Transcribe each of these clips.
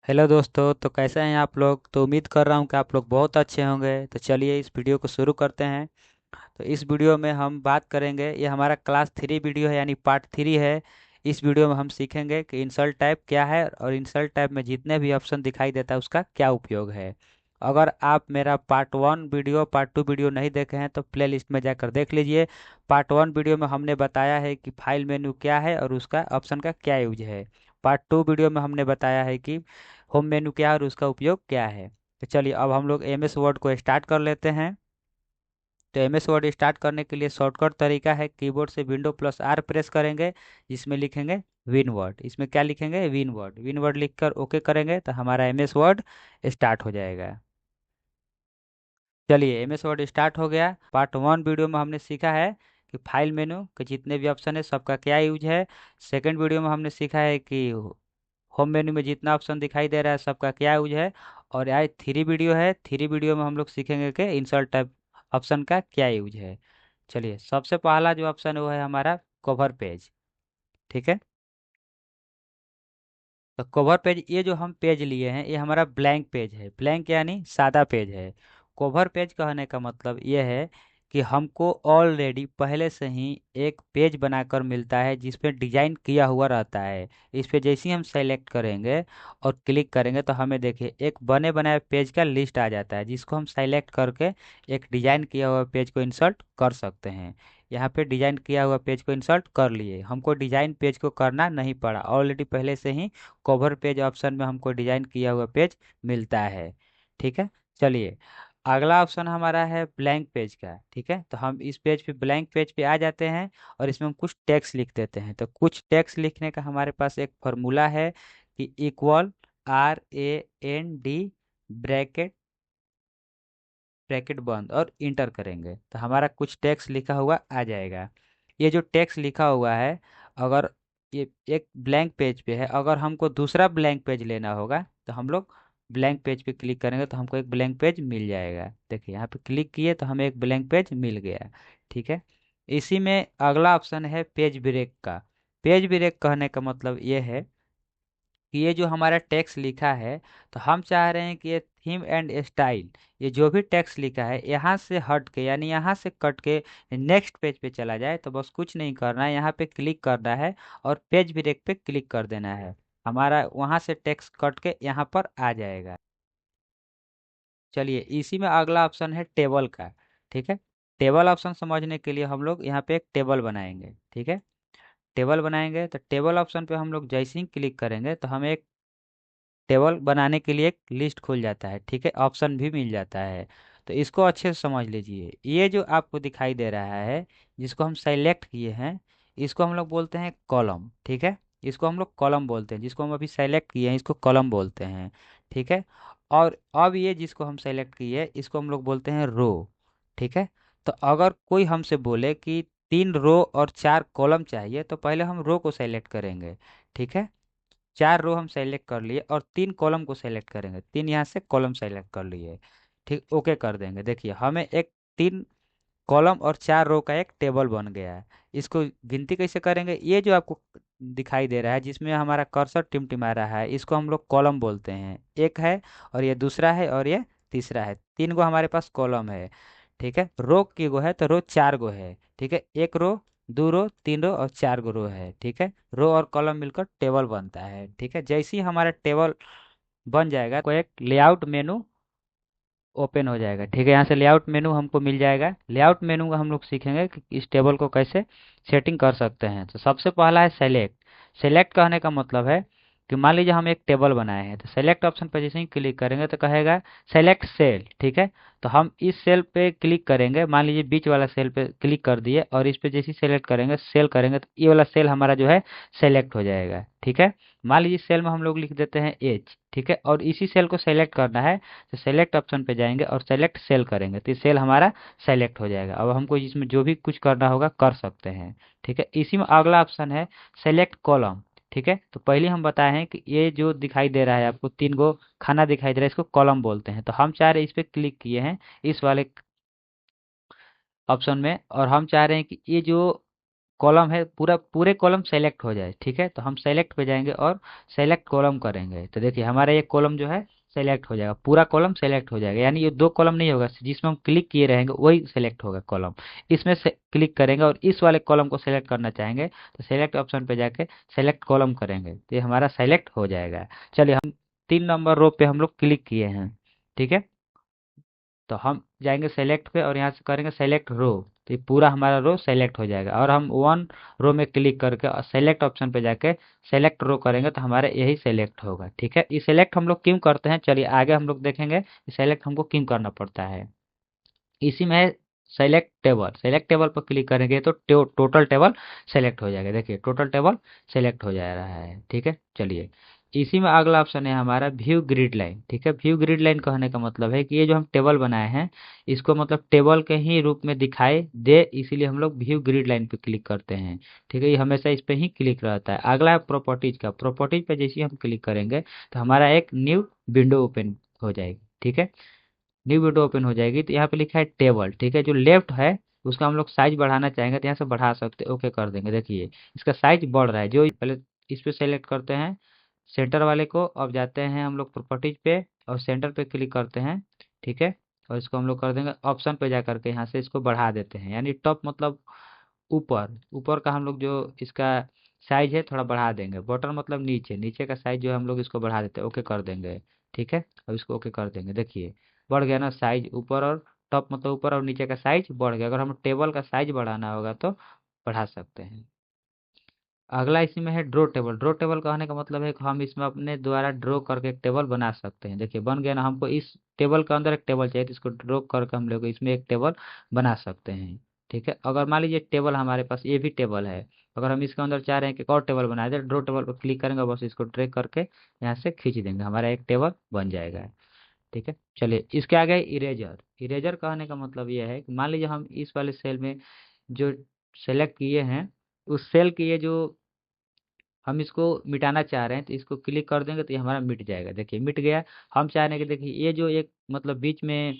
Hello दोस्तों, तो कैसे हैं आप लोग। तो उम्मीद कर रहा हूं कि आप लोग बहुत अच्छे होंगे। तो चलिए इस वीडियो को शुरू करते हैं। तो इस वीडियो में हम बात करेंगे, ये हमारा क्लास 3 वीडियो है यानी पार्ट 3 है। इस वीडियो में हम सीखेंगे कि इंसल्ट टाइप क्या है और इंसल्ट टाइप में जितने भी ऑप्शन दिखाई देता है उसका क्या उपयोग है। अगर आप मेरा पार्ट 1 वीडियो पार्ट 2 वीडियो नहीं देखे हैं तो प्ले लिस्ट में जाकर देख लीजिए। पार्ट 1 वीडियो में हमने बताया है कि फाइल मेन्यू क्या है और उसका ऑप्शन का क्या यूज है। पार्ट 2 वीडियो में हमने बताया है कि होम मेन्यू क्या है और उसका उपयोग क्या है। तो चलिए अब हम लोग एम एस वर्ड को स्टार्ट कर लेते हैं। तो एम एस वर्ड स्टार्ट करने के लिए शॉर्टकट तरीका है, कीबोर्ड से विंडो+R प्रेस करेंगे, जिसमें लिखेंगे विन वर्ड। इसमें क्या लिखेंगे? Win word. विन वर्ड लिखकर ओके करेंगे तो हमारा एम एस वर्ड स्टार्ट हो जाएगा। चलिए एम एस वर्ड स्टार्ट हो गया। पार्ट 1 वीडियो में हमने सीखा है कि फाइल मेनू के जितने भी ऑप्शन है सबका क्या यूज है। सेकंड वीडियो में हमने सीखा है कि होम मेन्यू में जितना ऑप्शन दिखाई दे रहा है सबका क्या यूज है। और आज 3 वीडियो है, 3 वीडियो में हम लोग सीखेंगे कि इंसर्ट टाइप ऑप्शन का क्या यूज है। चलिए सबसे पहला जो ऑप्शन है वो है हमारा कवर पेज। ठीक है। तो कवर पेज, ये जो हम पेज लिए हैं ये हमारा ब्लैंक पेज है। ब्लैंक यानी सादा पेज है। कवर पेज कहने का मतलब ये है कि हमको ऑलरेडी पहले से ही एक पेज बनाकर मिलता है जिस पे डिजाइन किया हुआ रहता है। इस पे जैसे ही हम सेलेक्ट करेंगे और क्लिक करेंगे तो हमें देखिए एक बने बनाए पेज का लिस्ट आ जाता है, जिसको हम सेलेक्ट करके एक डिजाइन किया हुआ पेज को इंसर्ट कर सकते हैं। यहाँ पे डिजाइन किया हुआ पेज को इंसर्ट कर लिए, हमको डिजाइन पेज को करना नहीं पड़ा, ऑलरेडी पहले से ही कवर पेज ऑप्शन में हमको डिजाइन किया हुआ पेज मिलता है। ठीक है। चलिए अगला ऑप्शन हमारा है ब्लैंक पेज का। ठीक है, तो हम इस पेज पे ब्लैंक पेज पे आ जाते हैं और इसमें हम कुछ टेक्स्ट लिख देते हैं। तो कुछ टेक्स्ट लिखने का हमारे पास एक फॉर्मूला है कि इक्वल RAND ब्रैकेट ब्रैकेट बंद और इंटर करेंगे तो हमारा कुछ टेक्स्ट लिखा हुआ आ जाएगा। ये जो टेक्स्ट लिखा हुआ है, अगर ये एक ब्लैंक पेज पे है, अगर हमको दूसरा ब्लैंक पेज लेना होगा तो हम लोग ब्लैंक पेज पे क्लिक करेंगे तो हमको एक ब्लैंक पेज मिल जाएगा। देखिए यहाँ पे क्लिक किए तो हमें एक ब्लैंक पेज मिल गया। ठीक है। इसी में अगला ऑप्शन है पेज ब्रेक का। पेज ब्रेक कहने का मतलब ये है कि ये जो हमारा टेक्स्ट लिखा है, तो हम चाह रहे हैं कि ये थीम एंड स्टाइल, ये जो भी टेक्स्ट लिखा है यहाँ से हट के यानी यहाँ से कट के नेक्स्ट पेज पे चला जाए। तो बस कुछ नहीं करना है, यहाँ पे क्लिक करना है और पेज ब्रेक पे क्लिक कर देना है। हमारा वहाँ से टेक्स्ट कट के यहाँ पर आ जाएगा। चलिए इसी में अगला ऑप्शन है टेबल का। ठीक है। टेबल ऑप्शन समझने के लिए हम लोग यहाँ पे एक टेबल बनाएंगे। ठीक है। टेबल बनाएंगे तो टेबल ऑप्शन पे हम लोग जैसे ही क्लिक करेंगे तो हमें एक टेबल बनाने के लिए एक लिस्ट खुल जाता है। ठीक है, ऑप्शन भी मिल जाता है। तो इसको अच्छे से समझ लीजिए, ये जो आपको दिखाई दे रहा है जिसको हम सेलेक्ट किए हैं, इसको हम लोग बोलते हैं कॉलम। ठीक है, इसको हम लोग कॉलम बोलते हैं, जिसको हम अभी सेलेक्ट किए हैं इसको कॉलम बोलते हैं। ठीक है। और अब ये जिसको हम सेलेक्ट किए इसको हम लोग बोलते हैं रो। ठीक है। तो अगर कोई हमसे बोले कि 3 रो और 4 कॉलम चाहिए तो पहले हम रो को सेलेक्ट करेंगे। ठीक है। 4 रो हम सेलेक्ट कर लिए और 3 कॉलम को सेलेक्ट करेंगे, 3 यहाँ से कॉलम सेलेक्ट कर लिए। ठीक, ओके कर देंगे। देखिए हमें एक 3 कॉलम और 4 रो का एक टेबल बन गया है। इसको गिनती कैसे करेंगे? ये जो आपको दिखाई दे रहा है जिसमें हमारा कर्सर टिमटिमा रहा है, इसको हम लोग कॉलम बोलते हैं। एक है और ये दूसरा है और ये तीसरा है, 3 गो हमारे पास कॉलम है। ठीक है। रो की गो है तो रो 4 गो है। ठीक है, 1 रो, 2 रो, 3 रो और 4 गो रो है। ठीक है, रो और कॉलम मिलकर टेबल बनता है। ठीक है, जैसे ही हमारा टेबल बन जाएगा कोई एक लेआउट मेनू ओपन हो जाएगा। ठीक है, यहाँ से लेआउट मेनू हमको मिल जाएगा। लेआउट मेनू का हम लोग सीखेंगे कि इस टेबल को कैसे सेटिंग कर सकते हैं। तो सबसे पहला है सेलेक्ट। सेलेक्ट कहने का मतलब है कि मान लीजिए हम एक टेबल बनाए हैं, तो सेलेक्ट ऑप्शन पर जैसे ही क्लिक करेंगे तो कहेगा सेलेक्ट सेल। ठीक है, तो हम इस सेल पे क्लिक करेंगे, मान लीजिए बीच वाला सेल पे क्लिक कर दिए और इस पे जैसे ही सेलेक्ट करेंगे सेल करेंगे तो ये वाला सेल हमारा जो है सेलेक्ट हो जाएगा। ठीक है, मान लीजिए सेल में हम लोग लिख देते हैं एच। ठीक है, और इसी सेल को सेलेक्ट करना है तो सेलेक्ट ऑप्शन पे जाएंगे और सेलेक्ट सेल करेंगे तो सेल हमारा सेलेक्ट हो जाएगा। अब हमको इसमें जो भी कुछ करना होगा कर सकते हैं। ठीक है, इसी में अगला ऑप्शन है सेलेक्ट कॉलम। ठीक है, तो पहले हम बताए हैं कि ये जो दिखाई दे रहा है आपको 3 गो खाना दिखाई दे रहा है, इसको कॉलम बोलते हैं। तो हम चाह रहे हैं इस पे क्लिक किए हैं इस वाले ऑप्शन में और हम चाह रहे हैं कि ये जो कॉलम है पूरा पूरे कॉलम सेलेक्ट हो जाए, ठीक है। तो हम सेलेक्ट पे जाएंगे और सेलेक्ट कॉलम करेंगे, तो देखिए हमारा ये कॉलम जो है सेलेक्ट हो जाएगा, पूरा कॉलम सेलेक्ट हो जाएगा। यानी ये दो कॉलम नहीं होगा, जिसमें हम क्लिक किए रहेंगे वही सेलेक्ट होगा कॉलम। इसमें से क्लिक करेंगे और इस वाले कॉलम को सेलेक्ट करना चाहेंगे तो सेलेक्ट ऑप्शन पे जाके सेलेक्ट कॉलम करेंगे तो ये हमारा सेलेक्ट हो जाएगा। चलिए हम 3 नंबर रो पे हम लोग क्लिक किए हैं, ठीक है। तो हम जाएंगे सेलेक्ट पे और यहाँ से करेंगे सेलेक्ट रो, तो ये पूरा हमारा रो सेलेक्ट हो जाएगा। और हम वन रो में क्लिक करके और सेलेक्ट ऑप्शन पे जाके सेलेक्ट रो करेंगे तो हमारा यही सेलेक्ट होगा, ठीक है। ये सेलेक्ट हम लोग क्यों करते हैं, चलिए आगे हम लोग देखेंगे सेलेक्ट हमको क्यों करना पड़ता है। इसी में है सेलेक्ट टेबल पर क्लिक करेंगे तो टोटल टेबल सेलेक्ट हो जाएगा, देखिए टोटल टेबल सेलेक्ट हो जा रहा है, ठीक है। चलिए इसी में अगला ऑप्शन है हमारा व्यू ग्रिड लाइन, ठीक है। व्यू ग्रिड लाइन कहने का मतलब है कि ये जो हम टेबल बनाए हैं इसको मतलब टेबल के ही रूप में दिखाई दे, इसीलिए हम लोग व्यू ग्रिड लाइन पे क्लिक करते हैं, ठीक है। ये हमेशा इस पे ही क्लिक रहता है। अगला है प्रॉपर्टीज का, प्रॉपर्टीज पे जैसे ही हम क्लिक करेंगे तो हमारा एक न्यू विंडो ओपन हो जाएगी, ठीक है। न्यू विंडो ओपन हो जाएगी तो यहाँ पे लिखा है टेबल, ठीक है। जो लेफ्ट है उसका हम लोग साइज बढ़ाना चाहेंगे तो यहाँ से बढ़ा सकते हैं, ओके कर देंगे। देखिए इसका साइज बढ़ रहा है, जो पहले इस पे सेलेक्ट करते हैं सेंटर वाले को, अब जाते हैं हम लोग प्रॉपर्टीज पे और सेंटर पे क्लिक करते हैं, ठीक है। और इसको हम लोग कर देंगे ऑप्शन पे जा करके यहाँ से इसको बढ़ा देते हैं, यानी टॉप मतलब ऊपर ऊपर का हम लोग जो इसका साइज है थोड़ा बढ़ा देंगे। बॉटम मतलब नीचे नीचे का साइज जो है हम लोग इसको बढ़ा देते हैं, ओके कर देंगे, ठीक है। अब इसको ओके कर देंगे, देखिए बढ़ गया ना साइज, ऊपर और टॉप मतलब ऊपर और नीचे का साइज बढ़ गया। अगर हम टेबल का साइज बढ़ाना होगा तो बढ़ा सकते हैं। अगला इसी में है ड्रॉ टेबल। ड्रॉ टेबल कहने का मतलब है कि हम इसमें अपने द्वारा ड्रॉ करके एक टेबल बना सकते हैं, देखिए बन गया ना। हमको इस टेबल के अंदर एक टेबल चाहिए तो इसको ड्रॉ करके हम लोग इसमें एक टेबल बना सकते हैं, ठीक है। अगर मान लीजिए टेबल हमारे पास ये भी टेबल है, अगर हम इसके अंदर चाह रहे हैं कि एक और टेबल बना दे, ड्रॉ टेबल पर क्लिक करेंगे बस इसको ड्रैग करके यहाँ से खींच देंगे, हमारा एक टेबल बन जाएगा, ठीक है। चलिए इसके आगे इरेजर। इरेजर कहने का मतलब ये है कि मान लीजिए हम इस वाले सेल में जो सेलेक्ट किए हैं उस सेल की ये जो हम इसको मिटाना चाह रहे हैं तो इसको क्लिक कर देंगे तो ये हमारा मिट जाएगा, देखिए मिट गया। हम चाह रहे हैं कि देखिए ये जो एक मतलब बीच में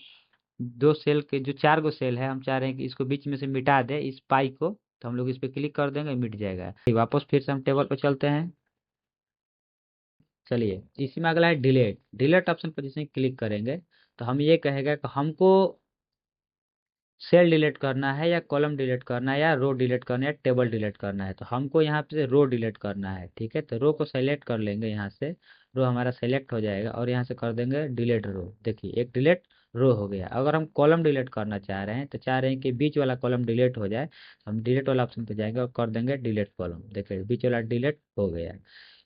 दो सेल के जो 4 गो सेल है हम चाह रहे हैं कि इसको बीच में से मिटा दे इस पाई को, तो हम लोग इस पे क्लिक कर देंगे मिट जाएगा। वापस फिर से हम टेबल पर चलते हैं। चलिए इसी में अगला है डिलीट। डिलीट ऑप्शन पर जैसे ही क्लिक करेंगे तो हम ये कहेगा कि हमको सेल डिलीट करना है या कॉलम डिलीट करना है या रो डिलीट करना है या टेबल डिलीट करना है। तो हमको यहाँ पे रो डिलीट करना है, ठीक है। तो रो को सेलेक्ट कर लेंगे, यहाँ से रो हमारा सेलेक्ट हो जाएगा और यहाँ से कर देंगे डिलीट रो, देखिए एक डिलीट रो हो गया। अगर हम कॉलम डिलीट करना चाह रहे हैं तो चाह रहे हैं कि बीच वाला कॉलम डिलीट हो जाए, तो हम डिलीट वाला ऑप्शन पे जाएंगे और कर देंगे डिलीट कॉलम, देखिए बीच वाला डिलीट हो गया।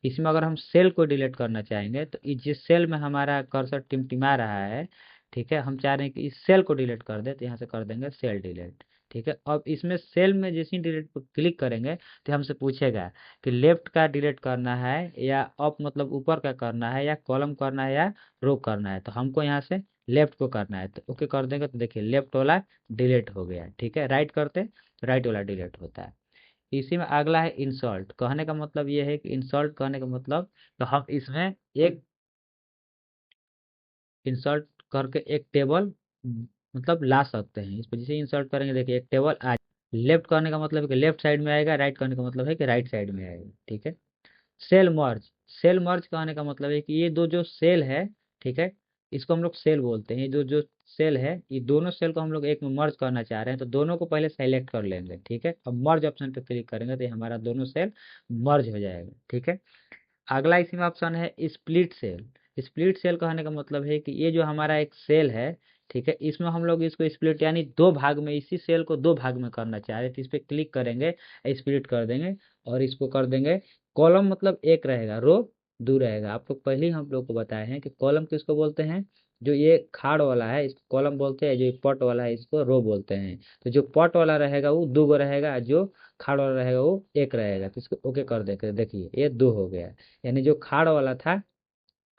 इसमें अगर हम सेल को डिलीट करना चाहेंगे तो जिस सेल में हमारा कर्सर टिमटिमा रहा है, ठीक है, हम चाह रहे हैं कि इस सेल को डिलीट कर दे तो यहाँ से कर देंगे सेल डिलीट, ठीक है। अब इसमें सेल में जैसे ही डिलीट पर क्लिक करेंगे तो हमसे पूछेगा कि लेफ्ट का डिलीट करना है या अप मतलब ऊपर का करना है या कॉलम करना है या रो करना है। तो हमको यहाँ से लेफ्ट को करना है तो ओके कर देंगे तो देखिए लेफ्ट वाला डिलीट हो गया, ठीक है। राइट करते तो राइट वाला डिलीट होता है। इसी में अगला है इंसर्ट। कहने का मतलब ये है कि इंसर्ट कहने का मतलब तो हम इसमें एक इंसर्ट करके एक टेबल मतलब ला सकते हैं। इस पर जैसे इंसर्ट करेंगे देखिए एक टेबल आ, लेफ्ट करने का मतलब है कि लेफ्ट साइड में आएगा, राइट करने का मतलब है कि राइट साइड में आएगा, ठीक है। Cell merge. सेल मर्ज कहने का मतलब है कि ये दो जो सेल है, ठीक है, इसको हम लोग सेल बोलते हैं। ये जो जो सेल है ये दोनों सेल को हम लोग एक में मर्ज करना चाह रहे हैं तो दोनों को पहले सेलेक्ट कर लेंगे, ठीक है। अब मर्ज ऑप्शन पे क्लिक करेंगे तो ये हमारा दोनों सेल मर्ज हो जाएगा, ठीक है। अगला इसी में ऑप्शन है स्प्लिट सेल। स्प्लिट सेल कहने का मतलब है कि ये जो हमारा एक सेल है, ठीक है, इसमें हम लोग इसको स्प्लिट यानी दो भाग में इसी सेल को दो भाग में करना चाह रहे हैं तो इस पर क्लिक करेंगे स्प्लिट कर देंगे और इसको कर देंगे कॉलम मतलब एक रहेगा, रो दो रहेगा। आपको पहले ही हम लोग को बताए हैं कि कॉलम किसको बोलते हैं, जो ये खाड़ वाला है इसको कॉलम बोलते हैं, जो ये पट वाला है इसको रो बोलते हैं। तो जो पट वाला रहेगा वो 2 गो रहेगा, जो खाड़ वाला रहेगा वो एक रहेगा। तो इसको ओके कर देंगे, देखिए ये 2 हो गया, यानी जो खाड़ वाला था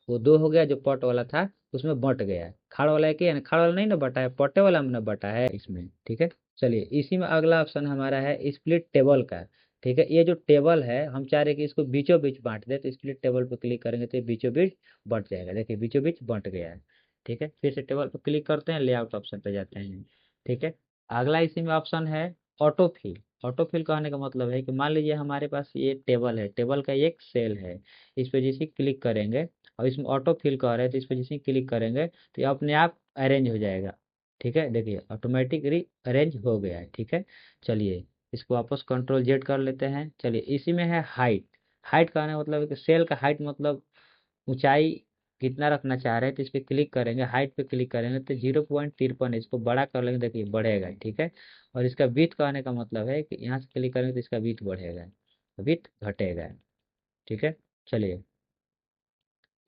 वो 2 हो गया, जो पट वाला था उसमें बंट गया। खाड़ वाला है कि यानी खाड़ वाला नहीं ना बटा है, पट्टे वाला में ना बटा है इसमें, ठीक है। चलिए इसी में अगला ऑप्शन हमारा है स्प्लिट टेबल का, ठीक है। ये जो टेबल है हम चाह रहे हैं कि इसको बीचों बीच बांट दे तो स्प्लिट टेबल पर क्लिक करेंगे तो ये बीचों बीच बंट जाएगा, देखिए बीचों बीच बंट गया है, ठीक है। फिर से टेबल पर क्लिक करते हैं, लेआउट ऑप्शन पे जाते हैं, ठीक है। अगला इसी में ऑप्शन है ऑटो फिल। ऑटो फिल कहने का मतलब है कि मान लीजिए हमारे पास ये टेबल है, टेबल का एक सेल है, इस पे जैसे क्लिक करेंगे और इसमें ऑटो फिल कह रहे हैं तो इस पे जैसे क्लिक करेंगे तो ये अपने आप अरेंज हो जाएगा। ठीक है, देखिए ऑटोमेटिकली अरेंज हो गया है। ठीक है, चलिए इसको वापस कंट्रोल जेड कर लेते हैं। चलिए इसी में है हाइट। हाइट कहने का मतलब है कि सेल का हाइट मतलब ऊंचाई कितना रखना चाह रहे हैं, तो इस पे क्लिक करेंगे, हाइट पे क्लिक करेंगे तो 0.53, इसको बड़ा कर लेंगे, देखिए बढ़ेगा। ठीक है, और इसका विड्थ कहने का मतलब है कि यहाँ से क्लिक करेंगे तो इसका विड्थ बढ़ेगा, विड्थ घटेगा। ठीक है, चलिए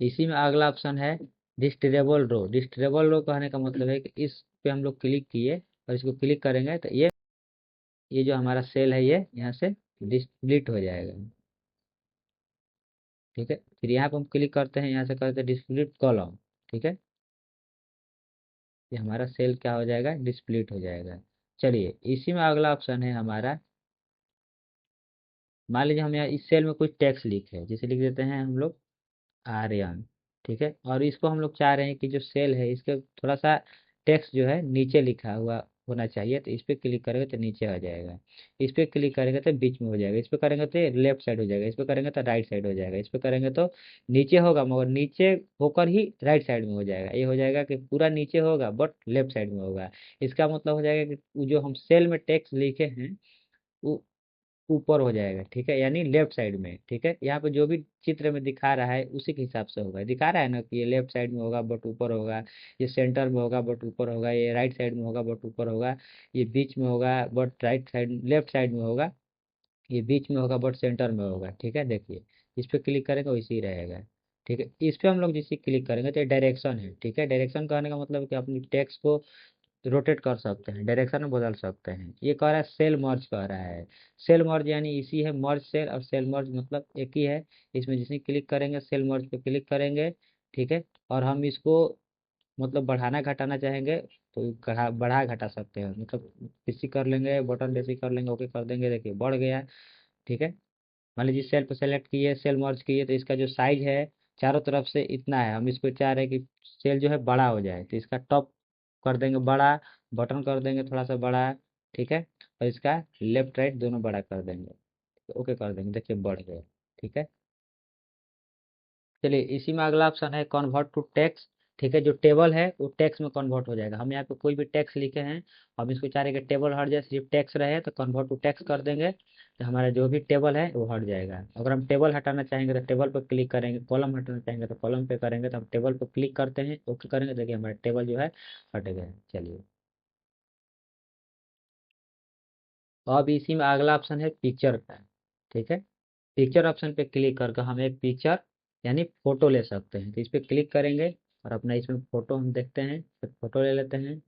इसी में अगला ऑप्शन है डिस्टेबल रो। डिस्टेबल रो कहने का मतलब है कि इस पे हम लोग क्लिक किए और इसको क्लिक करेंगे तो ये जो हमारा सेल है ये यहाँ से डिलीट हो जाएगा। ठीक है, फिर यहाँ पे हम क्लिक करते हैं, यहाँ से करते हैं डिस्प्लिट कॉलम। ठीक है, ये हमारा सेल क्या हो जाएगा, डिस्प्लिट हो जाएगा। चलिए इसी में अगला ऑप्शन है हमारा, मान लीजिए हम यहाँ इस सेल में कुछ टेक्स्ट लिखे हैं, जैसे लिख देते हैं हम लोग आर्यन। ठीक है, और इसको हम लोग चाह रहे हैं कि जो सेल है इसके थोड़ा सा टेक्स्ट जो है नीचे लिखा हुआ होना चाहिए, तो इस पे क्लिक करेंगे तो नीचे आ जाएगा, इस पे क्लिक करेंगे तो बीच में हो जाएगा, इस पे करेंगे तो लेफ्ट साइड हो जाएगा, इस पे करेंगे तो राइट साइड हो जाएगा, इस पे करेंगे तो नीचे होगा मगर नीचे होकर ही राइट साइड में हो जाएगा। ये हो जाएगा कि पूरा नीचे होगा बट लेफ्ट साइड में होगा। इसका मतलब हो जाएगा कि वो जो हम सेल में टेक्स्ट लिखे हैं वो ऊपर हो जाएगा। ठीक है, यानी लेफ्ट साइड में। ठीक है, यहाँ पे जो भी चित्र में दिखा रहा है उसी के हिसाब से होगा, दिखा रहा है ना कि ये लेफ्ट साइड में होगा बट ऊपर होगा, ये सेंटर में होगा बट ऊपर होगा, ये राइट साइड में होगा बट ऊपर होगा, ये बीच में होगा but right side left side में होगा, ये बीच में होगा बट सेंटर में होगा। ठीक है, देखिए इस पे क्लिक करेंगे वैसे ही रहेगा। ठीक है, इस पे हम लोग जैसे क्लिक करेंगे तो डायरेक्शन है। ठीक है, डायरेक्शन कहने का मतलब है कि अपनी टेक्स्ट को रोटेट कर सकते हैं, डायरेक्शन में बदल सकते हैं। ये कह रहा है सेल मर्ज कह रहा है। सेल मर्ज यानी इसी है मर्ज सेल, और सेल मर्ज मतलब एक ही है। इसमें जिसमें क्लिक करेंगे सेल मर्ज पे क्लिक करेंगे। ठीक है, और हम इसको मतलब बढ़ाना घटाना चाहेंगे तो बढ़ा घटा सकते हैं, मतलब किसी कर लेंगे बटन जैसे कर लेंगे, ओके कर देंगे, देखिए बढ़ गया। ठीक है, मान लीजिए सेल पे सेलेक्ट किए, सेल मर्ज किए तो इसका जो साइज है चारों तरफ से इतना है, हम इसको चाह रहे हैं कि सेल जो है बड़ा हो जाए तो इसका टॉप कर देंगे बड़ा, बटन कर देंगे थोड़ा सा बड़ा। ठीक है, और इसका लेफ्ट राइट दोनों बड़ा कर देंगे, ओके कर देंगे, देखिए बढ़ गया। ठीक है, चलिए इसी में अगला ऑप्शन है कन्वर्ट टू टेक्स्ट। ठीक है, जो टेबल है वो टेक्स्ट में कन्वर्ट हो जाएगा। हम यहाँ पे कोई भी टेक्स्ट लिखे हैं, हम इसको चाह रहे हैं कि टेबल हट जाए, सिर्फ टेक्स्ट रहे तो कन्वर्ट टू टेक्स्ट कर देंगे, तो हमारा जो भी टेबल है वो हट जाएगा। अगर हम टेबल हटाना चाहेंगे तो टेबल पर क्लिक करेंगे, कॉलम हटाना चाहेंगे तो कॉलम पे करेंगे, तो हम टेबल पर क्लिक करते हैं, ओके करेंगे, देखिए हमारा टेबल जो है हट गया। चलिए अब इसी में अगला ऑप्शन है पिक्चर का। ठीक है, पिक्चर ऑप्शन पे क्लिक करके हम एक पिक्चर यानी फोटो ले सकते हैं, तो इस पे क्लिक करेंगे और अपना इसमें फोटो हम देखते हैं, तो फोटो ले लेते हैं।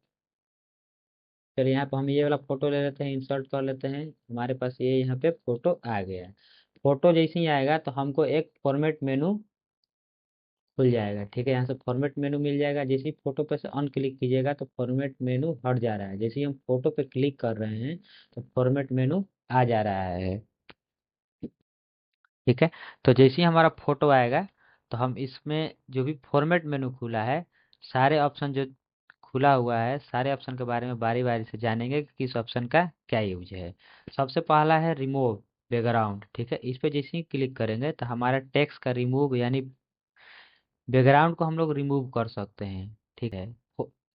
फिर यहाँ पे हम ये वाला फोटो ले लेते हैं, इंसर्ट कर लेते हैं, हमारे पास ये यहाँ पे फोटो आ गया। फोटो जैसे ही आएगा तो हमको एक फॉर्मेट मेनू खुल जाएगा। ठीक है, यहाँ से फॉर्मेट मेनू मिल जाएगा, जैसे ही फोटो पे से अन क्लिक कीजिएगा तो फॉर्मेट मेनू हट जा रहा है, जैसे ही हम फोटो पे क्लिक कर रहे हैं तो फॉर्मेट मेनू आ जा रहा है। ठीक है, तो जैसे ही हमारा फोटो आएगा तो हम इसमें जो भी फॉर्मेट मेनू खुला है, सारे ऑप्शन जो खुला हुआ है सारे ऑप्शन के बारे में बारी बारी से जानेंगे कि किस ऑप्शन का क्या यूज है। सबसे पहला है रिमूव बैकग्राउंड। ठीक है, इस पे जैसे ही क्लिक करेंगे तो हमारा टेक्स्ट का रिमूव यानी बैकग्राउंड को हम लोग रिमूव कर सकते हैं। ठीक है,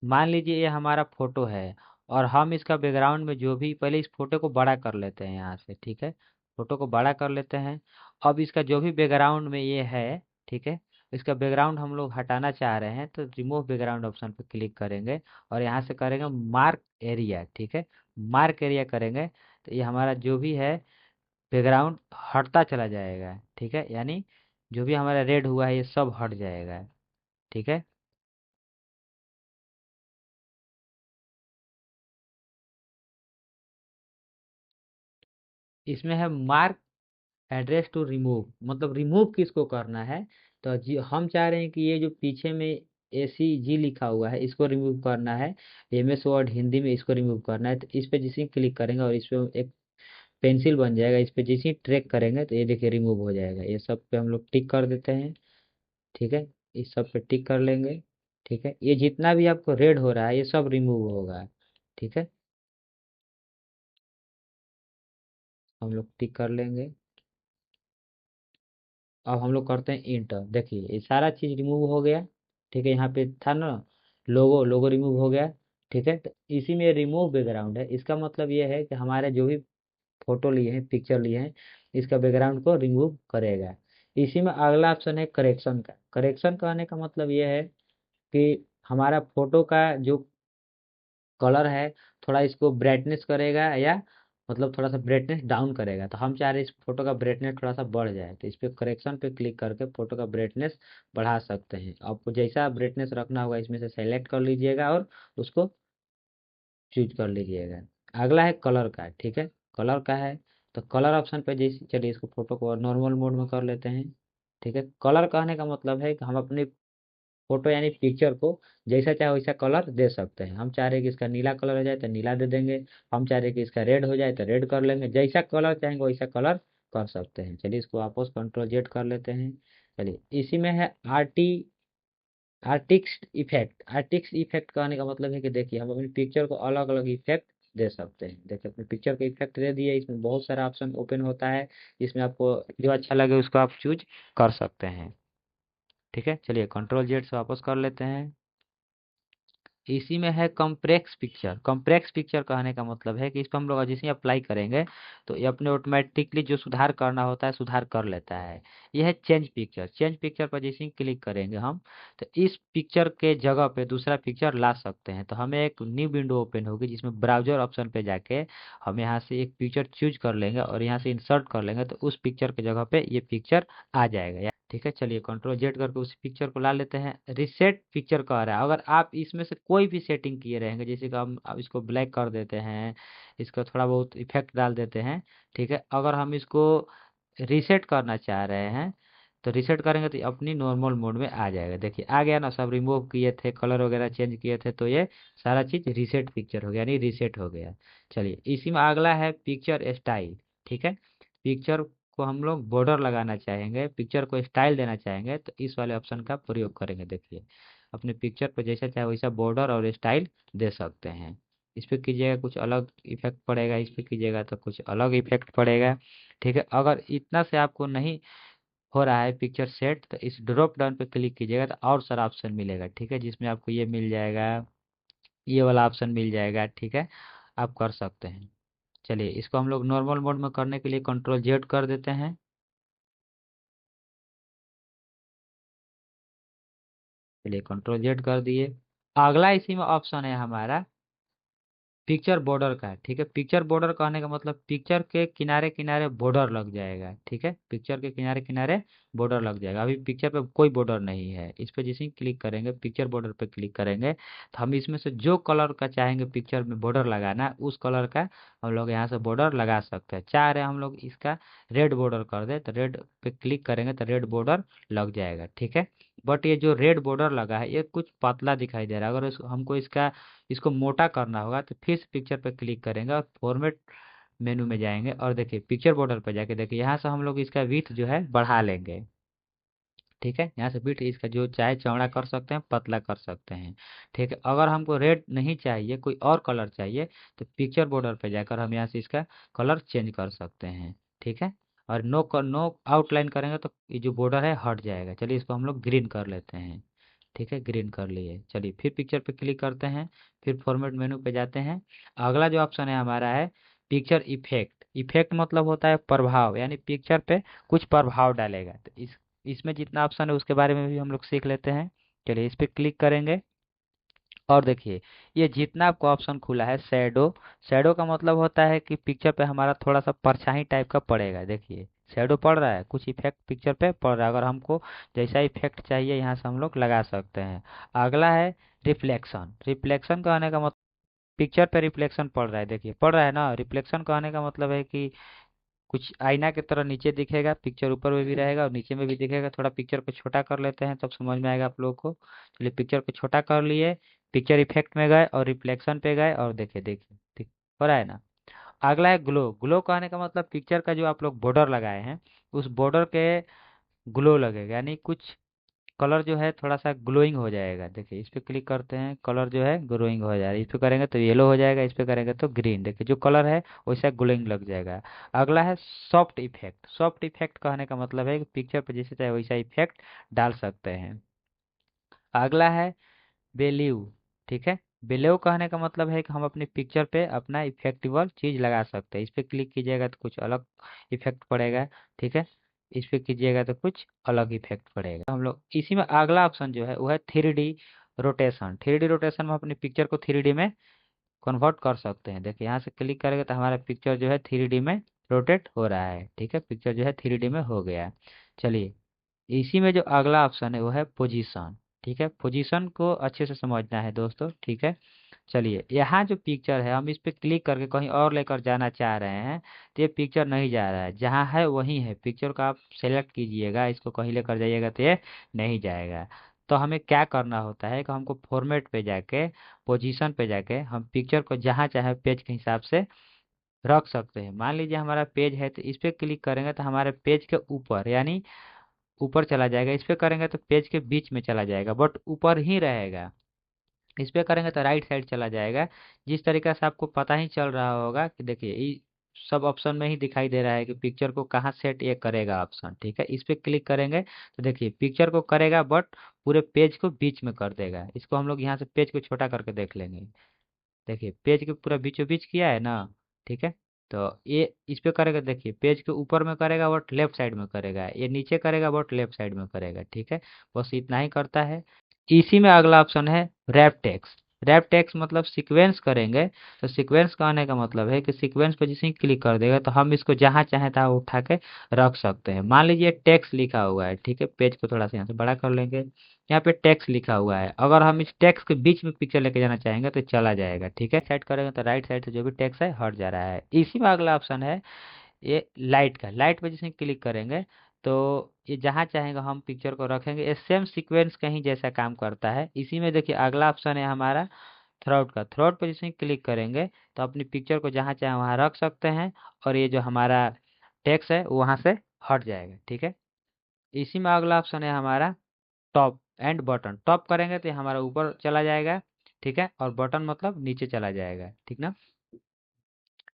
मान लीजिए ये हमारा फोटो है और हम इसका बैकग्राउंड में जो भी, पहले इस फोटो को बड़ा कर लेते हैं यहाँ से। ठीक है, फोटो को बड़ा कर लेते हैं। अब इसका जो भी बैकग्राउंड में ये है, ठीक है, इसका बैकग्राउंड हम लोग हटाना चाह रहे हैं तो रिमूव बैकग्राउंड ऑप्शन पर क्लिक करेंगे और यहाँ से करेंगे मार्क एरिया। ठीक है, मार्क एरिया करेंगे तो ये हमारा जो भी है बैकग्राउंड हटता चला जाएगा। ठीक है, यानी जो भी हमारा रेड हुआ है ये सब हट जाएगा। ठीक है, इसमें है मार्क एड्रेस टू रिमूव, मतलब रिमूव किसको करना है। तो जी हम चाह रहे हैं कि ये जो पीछे में ACG लिखा हुआ है इसको रिमूव करना है, MS वर्ड हिंदी में इसको रिमूव करना है, तो इस पे जैसे ही क्लिक करेंगे और इस पे एक पेंसिल बन जाएगा, इस पे जैसे ही ट्रैक करेंगे तो ये देखिए रिमूव हो जाएगा। ये सब पे हम लोग टिक कर देते हैं। ठीक है, इस सब पे टिक कर लेंगे। ठीक है, ये जितना भी आपको रेड हो रहा है ये सब रिमूव होगा। ठीक है, हम लोग टिक कर लेंगे। अब हम लोग करते हैं इंटर। देखिए ये सारा चीज़ रिमूव हो गया। ठीक है, यहाँ पे था ना लोगो, लोगो रिमूव हो गया। ठीक है, तो इसी में रिमूव बैकग्राउंड है, इसका मतलब ये है कि हमारे जो भी फोटो लिए हैं, पिक्चर लिए हैं, इसका बैकग्राउंड को रिमूव करेगा। इसी में अगला ऑप्शन है करेक्शन का। करेक्शन कहने का मतलब ये है कि हमारा फोटो का जो कलर है, थोड़ा इसको ब्राइटनेस करेगा, या मतलब थोड़ा सा ब्राइटनेस डाउन करेगा। तो हम चाह रहे हैं इस फोटो का ब्राइटनेस थोड़ा सा बढ़ जाए, तो इस पे करेक्शन पे क्लिक करके फोटो का ब्राइटनेस बढ़ा सकते हैं। आपको जैसा ब्राइटनेस रखना होगा इसमें से सेलेक्ट कर लीजिएगा और उसको चूज कर लीजिएगा। अगला है कलर का। ठीक है, कलर का है तो कलर ऑप्शन पे जैसे, चलिए इसको फोटो को नॉर्मल मोड में कर लेते हैं। ठीक है, कलर कहने का मतलब है कि हम अपने फोटो यानी पिक्चर को जैसा चाहे वैसा कलर दे सकते हैं। हम चाह रहे हैं कि इसका नीला कलर हो जाए तो नीला दे देंगे, हम चाह रहे हैं कि इसका रेड हो जाए तो रेड कर लेंगे, जैसा कलर चाहेंगे वैसा कलर कर सकते हैं। चलिए इसको वापस कंट्रोल जेड कर लेते हैं। चलिए इसी में है आर्टिस्ट इफेक्ट। आर्टिस्ट इफेक्ट कहने का मतलब है कि देखिए हम अपनी पिक्चर को अलग अलग इफेक्ट दे सकते हैं। देखिए अपने पिक्चर को इफेक्ट दे दिए, इसमें बहुत सारा ऑप्शन ओपन होता है, इसमें आपको जो अच्छा लगे उसको आप चूज कर सकते हैं। ठीक है, चलिए कंट्रोल जेड से वापस कर लेते हैं। इसी में है कॉम्प्रेक्स पिक्चर। कॉम्प्रेक्स पिक्चर कहने का मतलब है कि इस पर हम लोग जैसे ही अप्लाई करेंगे तो ये अपने ऑटोमेटिकली जो सुधार करना होता है सुधार कर लेता है। यह है चेंज पिक्चर। चेंज पिक्चर पर जैसे ही क्लिक करेंगे हम, तो इस पिक्चर के जगह पे दूसरा पिक्चर ला सकते हैं। तो हमें एक न्यू विंडो ओपन होगी जिसमें ब्राउजर ऑप्शन पे जाके हम यहाँ से एक पिक्चर चूज कर लेंगे और यहाँ से इंसर्ट कर लेंगे, तो उस पिक्चर के जगह पे ये पिक्चर आ जाएगा। ठीक है, चलिए कंट्रोल जेड करके उस पिक्चर को ला लेते हैं। रिसेट पिक्चर कह रहा है, अगर आप इसमें से कोई भी सेटिंग किए रहेंगे, जैसे कि हम अब इसको ब्लैक कर देते हैं, इसका थोड़ा बहुत इफेक्ट डाल देते हैं। ठीक है, अगर हम इसको रीसेट करना चाह रहे हैं तो रीसेट करेंगे तो ये अपनी नॉर्मल मोड में आ जाएगा। देखिए आ गया ना, सब रिमूव किए थे, कलर वगैरह चेंज किए थे, तो ये सारा चीज़ रीसेट पिक्चर हो गया, यानी रीसेट हो गया। चलिए इसी में अगला है पिक्चर स्टाइल। ठीक है, पिक्चर को हम लोग बॉर्डर लगाना चाहेंगे, पिक्चर को स्टाइल देना चाहेंगे, तो इस वाले ऑप्शन का प्रयोग करेंगे। देखिए अपने पिक्चर पर जैसा चाहे वैसा बॉर्डर और स्टाइल दे सकते हैं। इस पे कीजिएगा कुछ अलग इफेक्ट पड़ेगा, इस पे कीजिएगा तो कुछ अलग इफेक्ट पड़ेगा। ठीक है, अगर इतना से आपको नहीं हो रहा है पिक्चर सेट, तो इस ड्रॉप डाउन पे क्लिक कीजिएगा तो और सारा ऑप्शन मिलेगा। ठीक है, जिसमें आपको ये मिल जाएगा, ये वाला ऑप्शन मिल जाएगा। ठीक है, आप कर सकते हैं। चलिए इसको हम लोग नॉर्मल मोड में करने के लिए कंट्रोल जेड कर देते हैं। चलिए कंट्रोल जेड कर दिए। अगला इसी में ऑप्शन है हमारा पिक्चर बॉर्डर का। ठीक है, पिक्चर बॉर्डर कहने का मतलब पिक्चर के किनारे किनारे बॉर्डर लग जाएगा। ठीक है, पिक्चर के किनारे किनारे बॉर्डर लग जाएगा। अभी पिक्चर पे कोई बॉर्डर नहीं है, इस पे जैसे ही क्लिक करेंगे, पिक्चर बॉर्डर पे क्लिक करेंगे, तो हम इसमें से जो कलर का चाहेंगे पिक्चर में बॉर्डर लगाना, उस कलर का हम लोग यहाँ से बॉर्डर लगा सकते हैं। चाह रहे हैं हम लोग इसका रेड बॉर्डर कर दे, तो रेड पे क्लिक करेंगे तो रेड बॉर्डर लग जाएगा। ठीक है, बट ये जो रेड बॉर्डर लगा है ये कुछ पतला दिखाई दे रहा है। अगर हमको इसको मोटा करना होगा तो फिर से पिक्चर पर क्लिक करेंगे और फॉर्मेट मेनू में जाएंगे और देखिए पिक्चर बॉर्डर पर जाके देखिए यहाँ से हम लोग इसका विड्थ जो है बढ़ा लेंगे। ठीक है, यहाँ से विड्थ इसका जो चाहे चौड़ा कर सकते हैं, पतला कर सकते हैं। ठीक है, अगर हमको रेड नहीं चाहिए, कोई और कलर चाहिए, तो पिक्चर बॉर्डर पे जाकर हम यहाँ से इसका कलर चेंज कर सकते हैं। ठीक है, और नो आउटलाइन करेंगे तो ये जो बॉर्डर है हट जाएगा। चलिए इसको हम लोग ग्रीन कर लेते हैं। ठीक है, ग्रीन कर लिए। चलिए फिर पिक्चर पे क्लिक करते हैं, फिर फॉर्मेट मेनू पे जाते हैं। अगला जो ऑप्शन है हमारा है पिक्चर इफेक्ट। इफेक्ट मतलब होता है प्रभाव, यानी पिक्चर पे कुछ प्रभाव डालेगा। तो इसमें जितना ऑप्शन है उसके बारे में भी हम लोग सीख लेते हैं। चलिए इस पे क्लिक करेंगे और देखिए ये जितना आपको ऑप्शन खुला है शैडो। शैडो का मतलब होता है कि पिक्चर पे हमारा थोड़ा सा परछाई टाइप का पड़ेगा। देखिए शैडो पड़ रहा है, कुछ इफेक्ट पिक्चर पे पड़ रहा है। अगर हमको जैसा इफेक्ट चाहिए यहाँ से हम लोग लगा सकते हैं। अगला है रिफ्लेक्शन। रिफ्लेक्शन का आने का मतलब पिक्चर पे रिफ्लेक्शन पड़ रहा है, देखिए पड़ रहा है ना। रिफ्लेक्शन का आने का मतलब है कि कुछ आईना की तरह नीचे दिखेगा, पिक्चर ऊपर में भी रहेगा और नीचे में भी दिखेगा। थोड़ा पिक्चर को छोटा कर लेते हैं तब समझ में आएगा आप लोगों को। चलिए पिक्चर को छोटा कर लिए, पिक्चर इफेक्ट में गए और रिफ्लेक्शन पे गए और देखिए देखिए ठीक हो रहा है ना। अगला है ग्लो। ग्लो कहने का मतलब पिक्चर का जो आप लोग बॉर्डर लगाए हैं उस बॉर्डर के ग्लो लगेगा, यानी कुछ कलर जो है थोड़ा सा ग्लोइंग हो जाएगा। देखिए इस पे क्लिक करते हैं, कलर जो है ग्लोइंग हो जाएगा। इस पे करेंगे तो येलो हो जाएगा, इस पे करेंगे तो ग्रीन। देखिए जो कलर है वैसा ग्लोइंग लग जाएगा। अगला है सॉफ्ट इफेक्ट। सॉफ्ट इफेक्ट कहने का मतलब है कि पिक्चर पे जैसे चाहे वैसा इफेक्ट डाल सकते हैं। अगला है बेल्यू। ठीक है, बेल्यू कहने का मतलब है कि हम अपनी पिक्चर पे अपना इफेक्टिबल चीज लगा सकते हैं। इस पे क्लिक कीजिएगा तो कुछ अलग इफेक्ट पड़ेगा। ठीक है, इस पे कीजिएगा तो कुछ अलग इफेक्ट पड़ेगा। हम लोग इसी में अगला ऑप्शन जो है वो है 3D रोटेशन। 3D रोटेशन में अपनी पिक्चर को 3D में कन्वर्ट कर सकते हैं। देखिए यहाँ से क्लिक करेंगे तो हमारा पिक्चर जो है 3D में रोटेट हो रहा है। ठीक है, पिक्चर जो है 3D में हो गया। चलिए इसी में जो अगला ऑप्शन है वो है पोजीशन। ठीक है, पोजीशन को अच्छे से समझना है दोस्तों। ठीक है, चलिए यहाँ जो पिक्चर है हम इस पे क्लिक करके कहीं और लेकर जाना चाह रहे हैं तो ये पिक्चर नहीं जा रहा है, जहाँ है वहीं है। पिक्चर को आप सेलेक्ट कीजिएगा, इसको कहीं लेकर जाइएगा तो ये नहीं जाएगा। तो हमें क्या करना होता है कि हमको फॉर्मेट पे जाके पोजीशन पे जाके हम पिक्चर को जहाँ चाहे पेज के हिसाब से रख सकते हैं। मान लीजिए हमारा पेज है तो इस पे क्लिक करेंगे तो हमारे पेज के ऊपर यानी ऊपर चला जाएगा। इस पे करेंगे तो पेज के बीच में चला जाएगा बट ऊपर ही रहेगा। इस पे करेंगे तो राइट साइड चला जाएगा। जिस तरीके से आपको पता ही चल रहा होगा कि देखिए ये सब ऑप्शन में ही दिखाई दे रहा है कि पिक्चर को कहाँ सेट ये करेगा ऑप्शन। ठीक है, इस पे क्लिक करेंगे तो देखिए पिक्चर को करेगा बट पूरे पेज को बीच में कर देगा। इसको हम लोग यहाँ से पेज को छोटा करके देख लेंगे। देखिए पेज के पूरा बीचों बीच किया है ना। ठीक है, तो ये इस पे करेगा, देखिए पेज के ऊपर में करेगा बट लेफ्ट साइड में करेगा, ये नीचे करेगा बट लेफ्ट साइड में करेगा। ठीक है, बस इतना ही करता है। इसी में अगला ऑप्शन है रैप टेक्स्ट। रैप टेक्स्ट मतलब सीक्वेंस करेंगे। तो सीक्वेंस कहने का मतलब है कि सीक्वेंस पर जैसे ही क्लिक कर देगा तो हम इसको जहाँ चाहे तहाँ उठा के रख सकते हैं। मान लीजिए टेक्स्ट लिखा हुआ है। ठीक है, पेज को थोड़ा सा यहाँ से बड़ा कर लेंगे। यहाँ पे टेक्स्ट लिखा हुआ है, अगर हम इस टेक्स्ट के बीच में पिक्चर लेके जाना चाहेंगे तो चला जाएगा। ठीक है, सेट करेंगे तो राइट साइड से जो भी टेक्स्ट है हट जा रहा है। इसी में अगला ऑप्शन है ये लाइट का। लाइट पे जैसे क्लिक करेंगे तो ये जहाँ चाहेंगे हम पिक्चर को रखेंगे। ये सेम सीक्वेंस कहीं जैसा काम करता है। इसी में देखिए अगला ऑप्शन है हमारा थ्रोट का। थ्रोट पे जैसे क्लिक करेंगे तो अपनी पिक्चर को जहाँ चाहे वहाँ रख सकते हैं और ये जो हमारा टेक्स्ट है वो वहाँ से हट जाएगा। ठीक है, इसी में अगला ऑप्शन है हमारा टॉप एंड बटन। टॉप करेंगे तो ये हमारा ऊपर चला जाएगा। ठीक है, और बटन मतलब नीचे चला जाएगा। ठीक ना,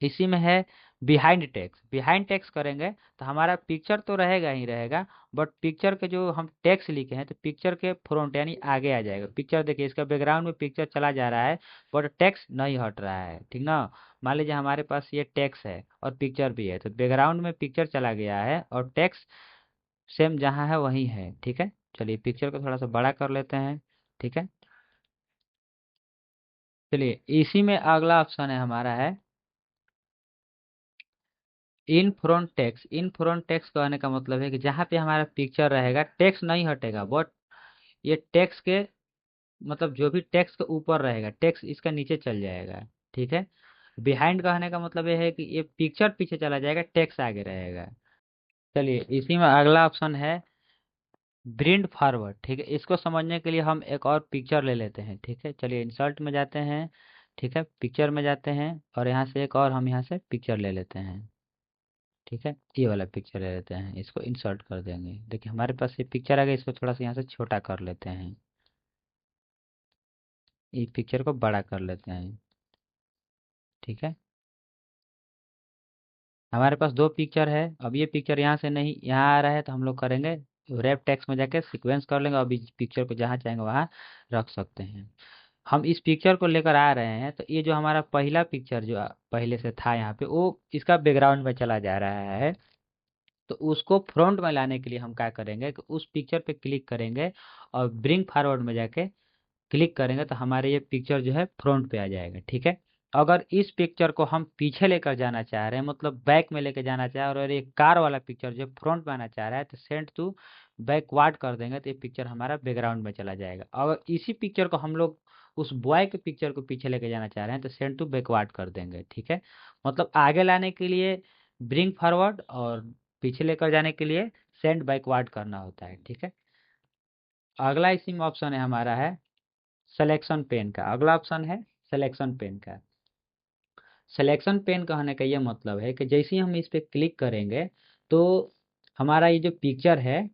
इसी में है बिहाइंड टेक्स्ट। बिहाइंड टेक्स्ट करेंगे तो हमारा पिक्चर तो रहेगा ही रहेगा बट पिक्चर के जो हम टेक्स्ट लिखे हैं तो पिक्चर के फ्रंट यानी आगे आ जाएगा। पिक्चर देखिए इसका बैकग्राउंड में पिक्चर चला जा रहा है बट टेक्स्ट नहीं हट रहा है। ठीक ना, मान लीजिए हमारे पास ये टेक्स्ट है और पिक्चर भी है तो बैकग्राउंड में पिक्चर चला गया है और टेक्स्ट सेम जहाँ है वहीं है। ठीक है, चलिए पिक्चर को थोड़ा सा बड़ा कर लेते हैं। ठीक है, चलिए इसी में अगला ऑप्शन है हमारा है in front text. In front text कहने का मतलब है कि जहाँ पे हमारा पिक्चर रहेगा टेक्स्ट नहीं हटेगा बट ये टेक्स्ट के मतलब जो भी टेक्स्ट के ऊपर रहेगा टेक्स्ट इसका नीचे चल जाएगा। ठीक है, बिहाइंड कहने का मतलब ये है कि ये पिक्चर पीछे चला जाएगा टेक्स्ट आगे रहेगा। चलिए इसी में अगला ऑप्शन है ब्रिंग फॉरवर्ड। ठीक है, इसको समझने के लिए हम एक और पिक्चर ले लेते हैं। ठीक है, चलिए इंसर्ट में जाते हैं। ठीक है, पिक्चर में जाते हैं और यहाँ से एक और हम यहाँ से पिक्चर ले लेते हैं। ठीक है, ये वाला पिक्चर ले लेते हैं, इसको इंसर्ट कर देंगे। देखिए हमारे पास ये पिक्चर आ गया, इसको थोड़ा सा यहाँ से छोटा कर लेते हैं। इस पिक्चर को बड़ा कर लेते हैं। ठीक है, हमारे पास दो पिक्चर है। अब ये पिक्चर यहाँ से नहीं यहाँ आ रहा है तो हम लोग करेंगे रैप टेक्स्ट में जाके सीक्वेंस कर लेंगे। अब इस पिक्चर को जहाँ चाहेंगे वहाँ रख सकते हैं। हम इस पिक्चर को लेकर आ रहे हैं तो ये जो हमारा पहला पिक्चर जो पहले से था यहाँ पे वो इसका बैकग्राउंड में चला जा रहा है। तो उसको फ्रंट में लाने के लिए हम क्या करेंगे कि उस पिक्चर पे क्लिक करेंगे और ब्रिंग फॉरवर्ड में जाके क्लिक करेंगे तो हमारे ये पिक्चर जो है फ्रंट पे आ जाएगा। ठीक है, अगर इस पिक्चर को हम पीछे लेकर जाना चाह रहे हैं मतलब बैक में लेकर जाना चाह रहे हैं और ये कार वाला पिक्चर जो फ्रंट में आना चाह रहा है तो सेंड टू बैकवर्ड कर देंगे तो ये पिक्चर हमारा बैकग्राउंड में चला जाएगा। अगर इसी पिक्चर को हम लोग उस बॉय के पिक्चर को पीछे लेके जाना चाह रहे हैं तो सेंड टू बैकवर्ड कर देंगे। ठीक है, मतलब आगे लाने के लिए ब्रिंग फॉरवर्ड और पीछे लेकर जाने के लिए सेंड बैकवर्ड करना होता है। ठीक है, अगला इसी में ऑप्शन है हमारा है सिलेक्शन पेन का। अगला ऑप्शन है सिलेक्शन पेन का। सिलेक्शन पेन कहने का ये मतलब है कि जैसे ही हम इस पे क्लिक करेंगे तो हमारा ये जो पिक्चर है